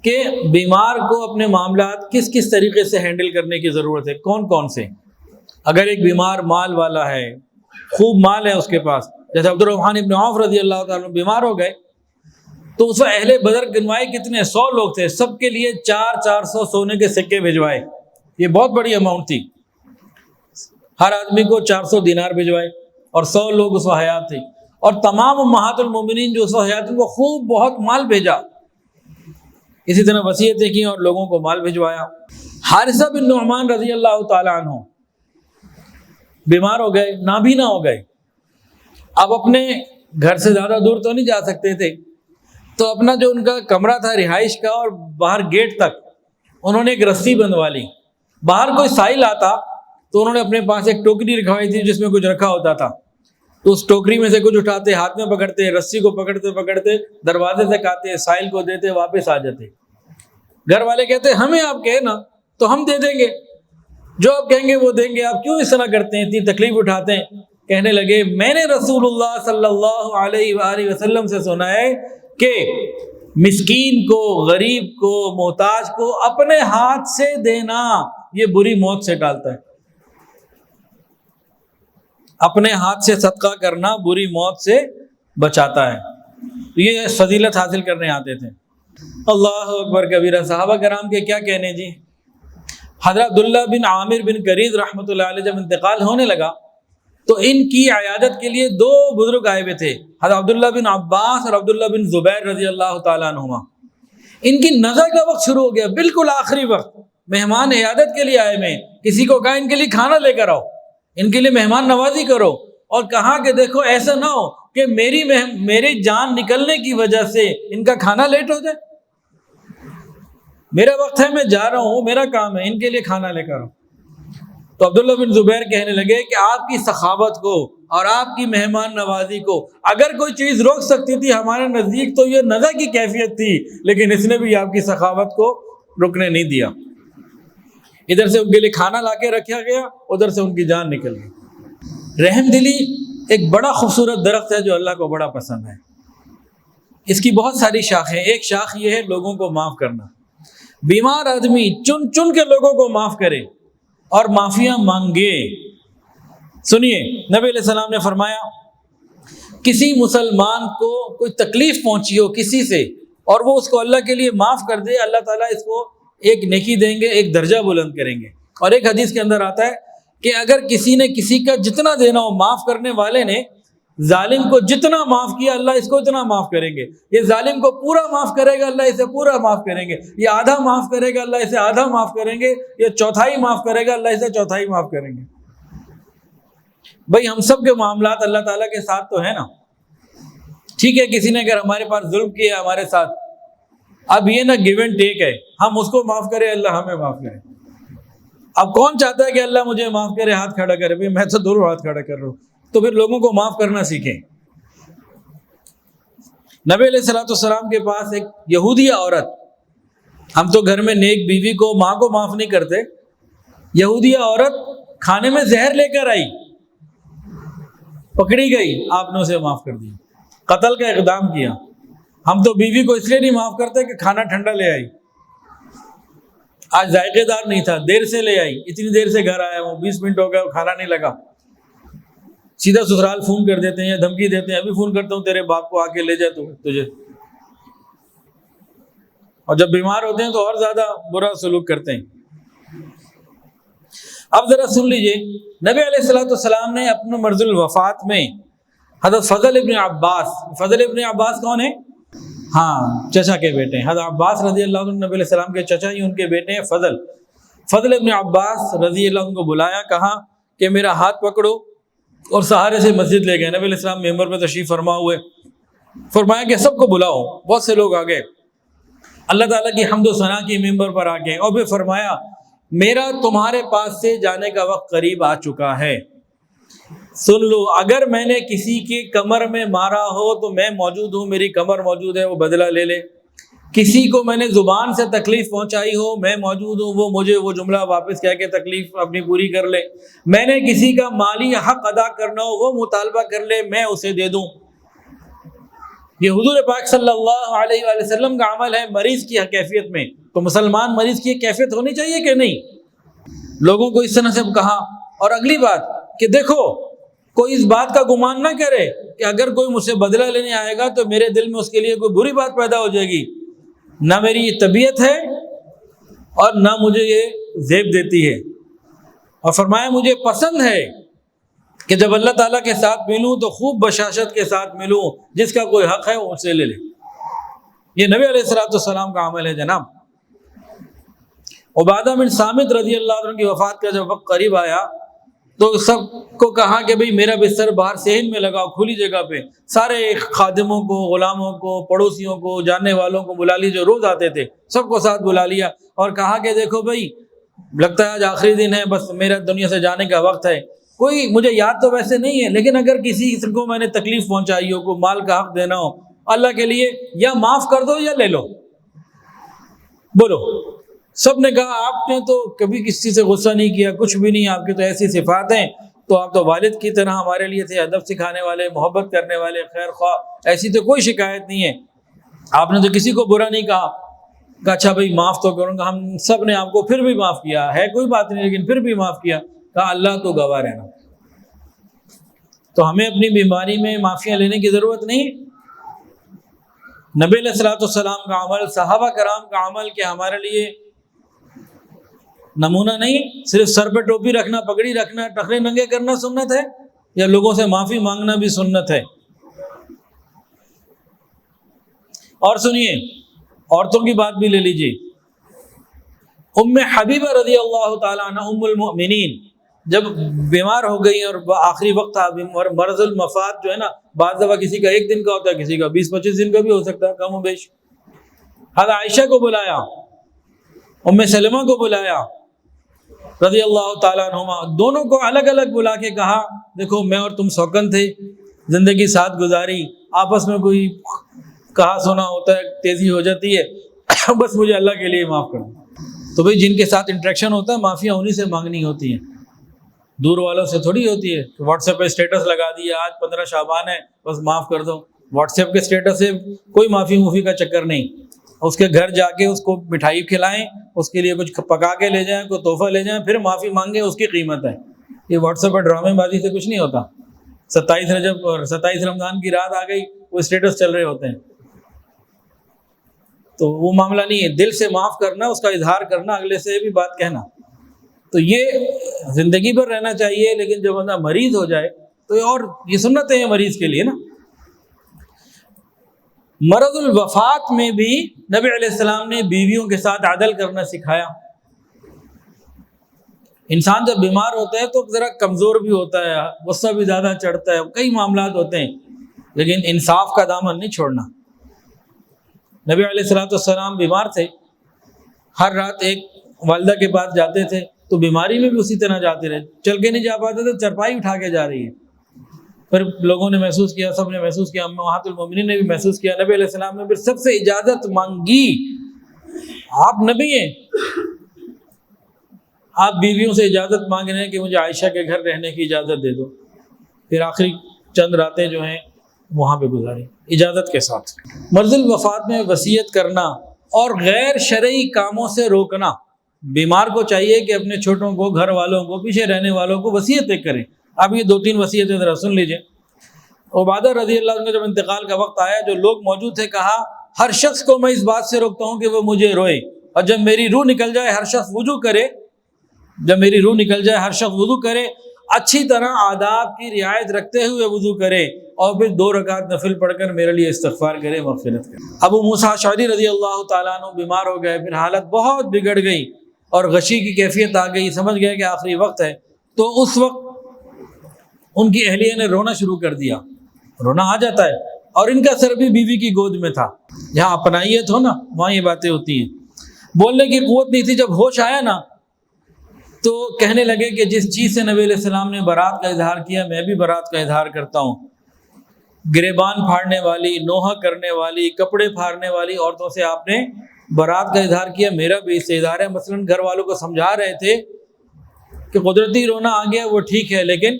کہ بیمار کو اپنے معاملات کس کس طریقے سے ہینڈل کرنے کی ضرورت ہے، کون کون سے۔ اگر ایک بیمار مال والا ہے، خوب مال ہے اس کے پاس، جیسے عبد الرحمن ابن عوف رضی اللہ تعالیٰ عنہ بیمار ہو گئے تو اس وقت اہل بدر گنوائے کتنے 100 لوگ تھے، سب کے لیے 400 سونے کے سکے بھجوائے، یہ بہت بڑی اماؤنٹ تھی۔ ہر آدمی کو 400 دینار بھجوائے، اور 100 لوگ اس وقت حیات تھے، اور تمام امہات المومنین جو اس وقت حیات تھے وہ خوب بہت مال بھیجا، اسی طرح وصیتیں کی اور لوگوں کو مال بھجوایا۔ حارثہ بن نعمان رضی اللہ تعالی عنہ بیمار ہو گئے، نابینا ہو گئے، اب اپنے گھر سے زیادہ دور تو نہیں جا سکتے تھے، تو اپنا جو ان کا کمرہ تھا رہائش کا اور باہر گیٹ تک انہوں نے ایک رسی بندھوا لی، باہر کوئی سائل آتا تو انہوں نے اپنے پاس ایک ٹوکری رکھوائی تھی جس میں کچھ رکھا ہوتا تھا، تو اس ٹوکری میں سے کچھ اٹھاتے، ہاتھ میں پکڑتے، رسی کو پکڑتے پکڑتے دروازے تک آتے، سائل کو دیتے، واپس آ جاتے۔ گھر والے کہتے ہمیں آپ کہے نا تو ہم دے دیں گے، جو آپ کہیں گے وہ دیں گے، آپ کیوں اس طرح کرتے ہیں، اتنی تکلیف اٹھاتے ہیں؟ کہنے لگے میں نے رسول اللہ صلی اللہ علیہ وآلہ وسلم سے سنا ہے کہ مسکین کو، غریب کو، محتاج کو اپنے ہاتھ سے دینا یہ بری موت سے ٹالتا ہے، اپنے ہاتھ سے صدقہ کرنا بری موت سے بچاتا ہے۔ یہ فضیلت حاصل کرنے آتے تھے۔ اللہ اکبر کبیرہ، صحابہ کرام کے کیا کہنے جی۔ حضرت عبداللہ بن عامر بن قریظ رحمۃ اللہ علیہ جب انتقال ہونے لگا تو ان کی عیادت کے لیے 2 بزرگ آئے ہوئے تھے، حضرت عبداللہ بن عباس اور عبداللہ بن زبیر رضی اللہ تعالیٰ عنہما۔ ان کی نظر کا وقت شروع ہو گیا، بالکل آخری وقت، مہمان عیادت کے لیے آئے میں، کسی کو کہا ان کے لیے کھانا لے کر آؤ، ان کے لیے مہمان نوازی کرو، اور کہا کہ دیکھو ایسا نہ ہو کہ میری جان نکلنے کی وجہ سے ان کا کھانا لیٹ ہو جائے، میرا وقت ہے، میں جا رہا ہوں، میرا کام ہے، ان کے لیے کھانا لے کر آؤ۔ تو عبداللہ بن زبیر کہنے لگے کہ آپ کی سخاوت کو اور آپ کی مہمان نوازی کو اگر کوئی چیز روک سکتی تھی ہمارے نزدیک تو یہ نظر کی کیفیت تھی، لیکن اس نے بھی آپ کی سخاوت کو رکنے نہیں دیا۔ ادھر سے ان کے لیے کھانا لا کے رکھا گیا، ادھر سے ان کی جان نکل گئی۔ رحم دلی ایک بڑا خوبصورت درخت ہے جو اللہ کو بڑا پسند ہے، اس کی بہت ساری شاخیں، ایک شاخ یہ ہے لوگوں کو معاف کرنا، بیمار آدمی چن چن کے لوگوں کو معاف کرے اور معافیاں مانگے۔ سنیے نبی علیہ السلام نے فرمایا کسی مسلمان کو کوئی تکلیف پہنچی ہو کسی سے اور وہ اس کو اللہ کے لیے معاف کر دے، اللہ تعالیٰ اس کو ایک نیکی دیں گے، ایک درجہ بلند کریں گے۔ اور ایک حدیث کے اندر آتا ہے کہ اگر کسی نے کسی کا جتنا دینا ہو، معاف کرنے والے نے ظالم کو جتنا معاف کیا اللہ اس کو اتنا معاف کریں گے، یہ ظالم کو پورا معاف کرے گا اللہ اسے پورا معاف کریں گے، یہ آدھا معاف کرے گا اللہ اسے آدھا معاف کریں گے، یہ چوتھائی معاف کرے گا اللہ اسے چوتھائی معاف کریں گے۔ بھئی ہم سب کے معاملات اللہ تعالیٰ کے ساتھ تو ہیں نا، ٹھیک ہے کسی نے اگر ہمارے پاس ظلم کیا ہمارے ساتھ، اب یہ نہ گیو اینڈ ٹیک ہے، ہم اس کو معاف کرے اللہ ہمیں معاف کرے۔ اب کون چاہتا ہے کہ اللہ مجھے معاف کرے؟ ہاتھ کھڑا کرے، بھئی میں تو ضرور ہاتھ کھڑا کر رہا ہوں۔ تو پھر لوگوں کو معاف کرنا سیکھیں۔ نبی علیہ الصلوۃ والسلام کے پاس ایک یہودیہ عورت، ہم تو گھر میں نیک بیوی کو، ماں کو معاف نہیں کرتے، یہودیہ عورت کھانے میں زہر لے کر آئی، پکڑی گئی، آپ نے اسے معاف کر دیا، قتل کا اقدام کیا۔ ہم تو بیوی کو اس لیے نہیں معاف کرتے کہ کھانا ٹھنڈا لے آئی، آج ذائقے دار نہیں تھا، دیر سے لے آئی، اتنی دیر سے گھر آیا ہوں، 20 منٹ ہو گئے کھانا نہیں لگا، سیدھا سسرال فون کر دیتے ہیں یا دھمکی دیتے ہیں، ابھی فون کرتا ہوں تیرے باپ کو آ کے لے جائے تجھے۔ اور جب بیمار ہوتے ہیں تو اور زیادہ برا سلوک کرتے ہیں۔ اب ذرا سن لیجئے، نبی علیہ الصلوۃ والسلام نے اپنے مرض الوفات میں حضرت فضل ابن عباس، فضل ابن عباس کون ہے؟ ہاں چچا کے بیٹے ہیں، حضرت عباس رضی اللہ عنہ نبی علیہ السلام کے چچا ہی ان کے بیٹے ہیں فضل ابن عباس رضی اللہ عنہ کو بلایا، کہا کہ میرا ہاتھ پکڑو، اور سہارے سے مسجد لے گئے۔ نبی علیہ السلام ممبر میں تشریف فرما ہوئے، فرمایا کہ سب کو بلاؤ، بہت سے لوگ آ گئے، اللہ تعالیٰ کی حمد و ثنا کی ممبر پر آ گئے، اور پھر فرمایا میرا تمہارے پاس سے جانے کا وقت قریب آ چکا ہے، سن لو اگر میں نے کسی کے کمر میں مارا ہو تو میں موجود ہوں، میری کمر موجود ہے، وہ بدلہ لے لے، کسی کو میں نے زبان سے تکلیف پہنچائی ہو میں موجود ہوں، وہ مجھے وہ جملہ واپس کہہ کے تکلیف اپنی پوری کر لے، میں نے کسی کا مالی حق ادا کرنا ہو وہ مطالبہ کر لے، میں اسے دے دوں۔ یہ حضور پاک صلی اللہ علیہ وآلہ وسلم کا عمل ہے مریض کی کیفیت میں، تو مسلمان مریض کی کیفیت ہونی چاہیے کہ نہیں؟ لوگوں کو اس طرح سے کہا۔ اور اگلی بات کہ دیکھو کوئی اس بات کا گمان نہ کرے کہ اگر کوئی مجھ سے بدلہ لینے آئے گا تو میرے دل میں اس کے لیے کوئی بری بات پیدا ہو جائے گی، نہ میری یہ طبیعت ہے اور نہ مجھے یہ زیب دیتی ہے، اور فرمایا مجھے پسند ہے کہ جب اللہ تعالیٰ کے ساتھ ملوں تو خوب بشاشت کے ساتھ ملوں، جس کا کوئی حق ہے وہ مجھ سے لے لے۔ یہ نبی علیہ الصلوۃ والسلام کا عمل ہے جناب۔ عبادہ بن صامت رضی اللہ عنہ کی وفات کا جب وقت قریب آیا تو سب کو کہا کہ بھئی میرا بستر باہر صحن میں لگاؤ، کھلی جگہ پہ، سارے خادموں کو، غلاموں کو، پڑوسیوں کو، جاننے والوں کو بلا لی جو روز آتے تھے، سب کو ساتھ بلا لیا اور کہا کہ دیکھو بھئی لگتا ہے آج آخری دن ہے، بس میرا دنیا سے جانے کا وقت ہے، کوئی مجھے یاد تو ویسے نہیں ہے، لیکن اگر کسی کو میں نے تکلیف پہنچائی ہو، کوئی مال کا حق دینا ہو اللہ کے لیے، یا معاف کر دو یا لے لو، بولو۔ سب نے کہا آپ نے تو کبھی کسی سے غصہ نہیں کیا، کچھ بھی نہیں، آپ کی تو ایسی صفات ہیں، تو آپ تو والد کی طرح ہمارے لیے تھے، ادب سکھانے والے، محبت کرنے والے، خیر خواہ، ایسی تو کوئی شکایت نہیں ہے، آپ نے تو کسی کو برا نہیں کہا۔ کہا اچھا بھائی معاف تو کروں گا، ہم سب نے آپ کو پھر بھی معاف کیا ہے، کوئی بات نہیں، لیکن پھر بھی معاف کیا۔ کہا اللہ تو گواہ رہنا، تو ہمیں اپنی بیماری میں معافیاں لینے کی ضرورت نہیں۔ نبی علیہ الصلوۃ والسلام کا عمل، صحابہ کرام کا عمل کہ ہمارے لیے نمونہ نہیں، صرف سر پہ ٹوپی رکھنا، پگڑی رکھنا، ٹخنے ننگے کرنا سنت ہے، یا لوگوں سے معافی مانگنا بھی سنت ہے؟ اور سنیے، عورتوں کی بات بھی لے لیجیے۔ ام حبیبہ رضی اللہ تعالیٰ عنہ ام المؤمنین جب بیمار ہو گئی اور آخری وقت تھا، مرض المفات جو ہے نا، بعض دفعہ کسی کا 1 دن کا ہوتا ہے، کسی کا 20-25 دن کا بھی ہو سکتا ہے، کم و بیش۔ حضرت عائشہ کو بلایا، ام سلمہ کو بلایا رضی اللہ تعالیٰ عنہما، دونوں کو الگ الگ بلا کے کہا دیکھو میں اور تم سوکن تھے، زندگی ساتھ گزاری، آپس میں کوئی کہا سنا ہوتا ہے، تیزی ہو جاتی ہے، بس مجھے اللہ کے لیے معاف کرو۔ تو بھئی جن کے ساتھ انٹریکشن ہوتا ہے معافیاں انہی سے مانگنی ہوتی ہیں، دور والوں سے تھوڑی ہوتی ہے۔ واٹس ایپ پہ اسٹیٹس لگا دیا آج 15 شعبان ہے بس معاف کر دو، واٹس ایپ کے اسٹیٹس سے کوئی معافی کا چکر نہیں۔ اس کے گھر جا کے اس کو مٹھائی کھلائیں، اس کے لیے کچھ پکا کے لے جائیں، کوئی تحفہ لے جائیں، پھر معافی مانگیں، اس کی قیمت ہے۔ یہ واٹس ایپ پر ڈرامے بازی سے کچھ نہیں ہوتا۔ 27 رجب اور 27 رمضان کی رات آ گئی، وہ اسٹیٹس چل رہے ہوتے ہیں، تو وہ معاملہ نہیں ہے۔ دل سے معاف کرنا، اس کا اظہار کرنا، اگلے سے بھی بات کہنا، تو یہ زندگی بھر رہنا چاہیے۔ لیکن جب بندہ مریض ہو جائے تو یہ سنت ہے مریض کے لیے نا۔ مرض الوفات میں بھی نبی علیہ السلام نے بیویوں کے ساتھ عدل کرنا سکھایا۔ انسان جب بیمار ہوتا ہے تو ذرا کمزور بھی ہوتا ہے، غصہ بھی زیادہ چڑھتا ہے، کئی معاملات ہوتے ہیں، لیکن انصاف کا دامن نہیں چھوڑنا۔ نبی علیہ الصلوۃ والسلام بیمار تھے، ہر رات ایک والدہ کے پاس جاتے تھے، تو بیماری میں بھی اسی طرح جاتے رہے، چل کے نہیں جا پاتے تھے، چرپائی اٹھا کے جا رہی ہے۔ پھر لوگوں نے محسوس کیا، سب نے محسوس کیا، امہات المومنین نے بھی محسوس کیا، نبی علیہ السلام نے پھر سب سے اجازت مانگی۔ آپ نبی ہیں، آپ بیویوں سے اجازت مانگ رہے ہیں کہ مجھے عائشہ کے گھر رہنے کی اجازت دے دو۔ پھر آخری چند راتیں جو ہیں وہاں پہ گزاری اجازت کے ساتھ۔ مرض الوفات میں وصیت کرنا اور غیر شرعی کاموں سے روکنا۔ بیمار کو چاہیے کہ اپنے چھوٹوں کو، گھر والوں کو، پیچھے رہنے والوں کو وصیتیں کریں۔ اب یہ 2-3 وصیتیں ذرا سن لیجئے۔ عبادہ رضی اللہ عنہ جب انتقال کا وقت آیا، جو لوگ موجود تھے، کہا ہر شخص کو میں اس بات سے روکتا ہوں کہ وہ مجھے روئے، اور جب میری روح نکل جائے ہر شخص وضو کرے، جب میری روح نکل جائے ہر شخص وضو کرے، اچھی طرح آداب کی رعایت رکھتے ہوئے وضو کرے، اور پھر 2 رکعت نفل پڑھ کر میرے لیے استغفار کرے، مغفرت کرے۔ ابو موسیٰ اشعری رضی اللہ تعالیٰ عنہ بیمار ہو گئے، پھر حالت بہت بگڑ گئی اور غشی کی کیفیت آ گئی، سمجھ گئے کہ آخری وقت ہے، تو اس وقت ان کی اہلیہ نے رونا شروع کر دیا۔ رونا آ جاتا ہے، اور ان کا سر بھی بیوی کی گود میں تھا۔ جہاں اپنائیت ہو نا وہاں یہ باتیں ہوتی ہیں۔ بولنے کی قوت نہیں تھی، جب ہوش آیا نا تو کہنے لگے کہ جس چیز سے نبی علیہ السلام نے برات کا اظہار کیا، میں بھی برات کا اظہار کرتا ہوں۔ گریبان پھاڑنے والی، نوحہ کرنے والی، کپڑے پھاڑنے والی عورتوں سے آپ نے برات کا اظہار کیا، میرا بھی اس سے اظہار ہے۔ مثلاً گھر والوں کو سمجھا رہے تھے کہ قدرتی رونا آ گیا وہ ٹھیک ہے، لیکن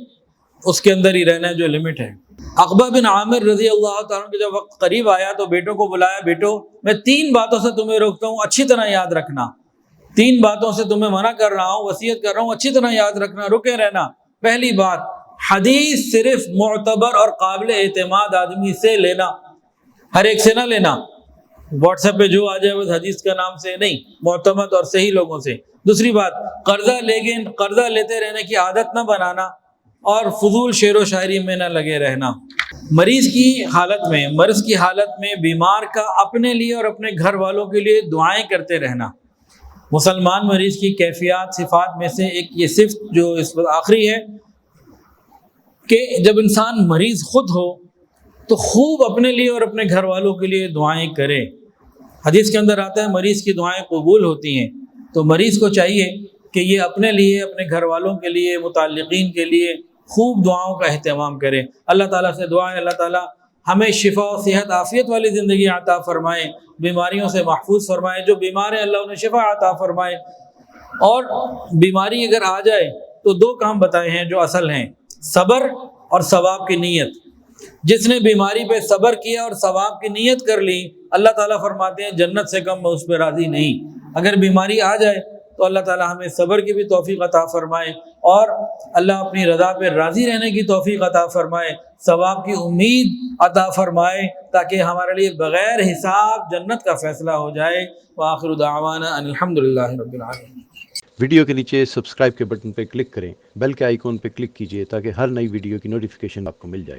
اس کے اندر ہی رہنا ہے جو لمٹ ہے۔ عقبہ بن عامر رضی اللہ تعالیٰ عنہ کے جب وقت قریب آیا تو بیٹوں کو بلایا، بیٹو میں 3 باتوں سے تمہیں روکتا ہوں، اچھی طرح یاد رکھنا۔ 3 باتوں سے تمہیں منع کر رہا ہوں، وصیت کر رہا ہوں، اچھی طرح یاد رکھنا، رکے رہنا۔ پہلی بات، حدیث صرف معتبر اور قابل اعتماد آدمی سے لینا، ہر ایک سے نہ لینا۔ واٹس ایپ پہ جو آ جائے بس حدیث کا نام سے نہیں، معتمد اور صحیح لوگوں سے۔ دوسری بات، قرضہ لیتے رہنے کی عادت نہ بنانا اور فضول شعر و شاعری میں نہ لگے رہنا۔ مرض کی حالت میں بیمار کا اپنے لیے اور اپنے گھر والوں کے لیے دعائیں کرتے رہنا۔ مسلمان مریض کی کیفیات صفات میں سے ایک یہ صفت جو اس وقت آخری ہے کہ جب انسان مریض خود ہو تو خوب اپنے لیے اور اپنے گھر والوں کے لیے دعائیں کرے۔ حدیث کے اندر آتا ہے مریض کی دعائیں قبول ہوتی ہیں، تو مریض کو چاہیے کہ یہ اپنے لیے، اپنے گھر والوں کے لیے، متعلقین کے لیے خوب دعاؤں کا اہتمام کرے۔ اللہ تعالیٰ سے دعا ہے اللہ تعالیٰ ہمیں شفا و صحت عافیت والی زندگی عطا فرمائے، بیماریوں سے محفوظ فرمائے، جو بیمار ہیں اللہ انہیں شفا عطا فرمائے۔ اور بیماری اگر آ جائے تو دو کام بتائے ہیں جو اصل ہیں، صبر اور ثواب کی نیت۔ جس نے بیماری پہ صبر کیا اور ثواب کی نیت کر لی، اللہ تعالیٰ فرماتے ہیں جنت سے کم میں اس پہ راضی نہیں۔ اگر بیماری آ جائے تو اللہ تعالیٰ ہمیں صبر کی بھی توفیق عطا فرمائے اور اللہ اپنی رضا پہ راضی رہنے کی توفیق عطا فرمائے، ثواب کی امید عطا فرمائے تاکہ ہمارے لیے بغیر حساب جنت کا فیصلہ ہو جائے۔ وآخر دعوانا ان الحمدللہ رب العالمین۔ ویڈیو کے نیچے سبسکرائب کے بٹن پہ کلک کریں، بیل کے آئیکن پہ کلک کیجئے تاکہ ہر نئی ویڈیو کی نوٹیفیکیشن آپ کو مل جائے۔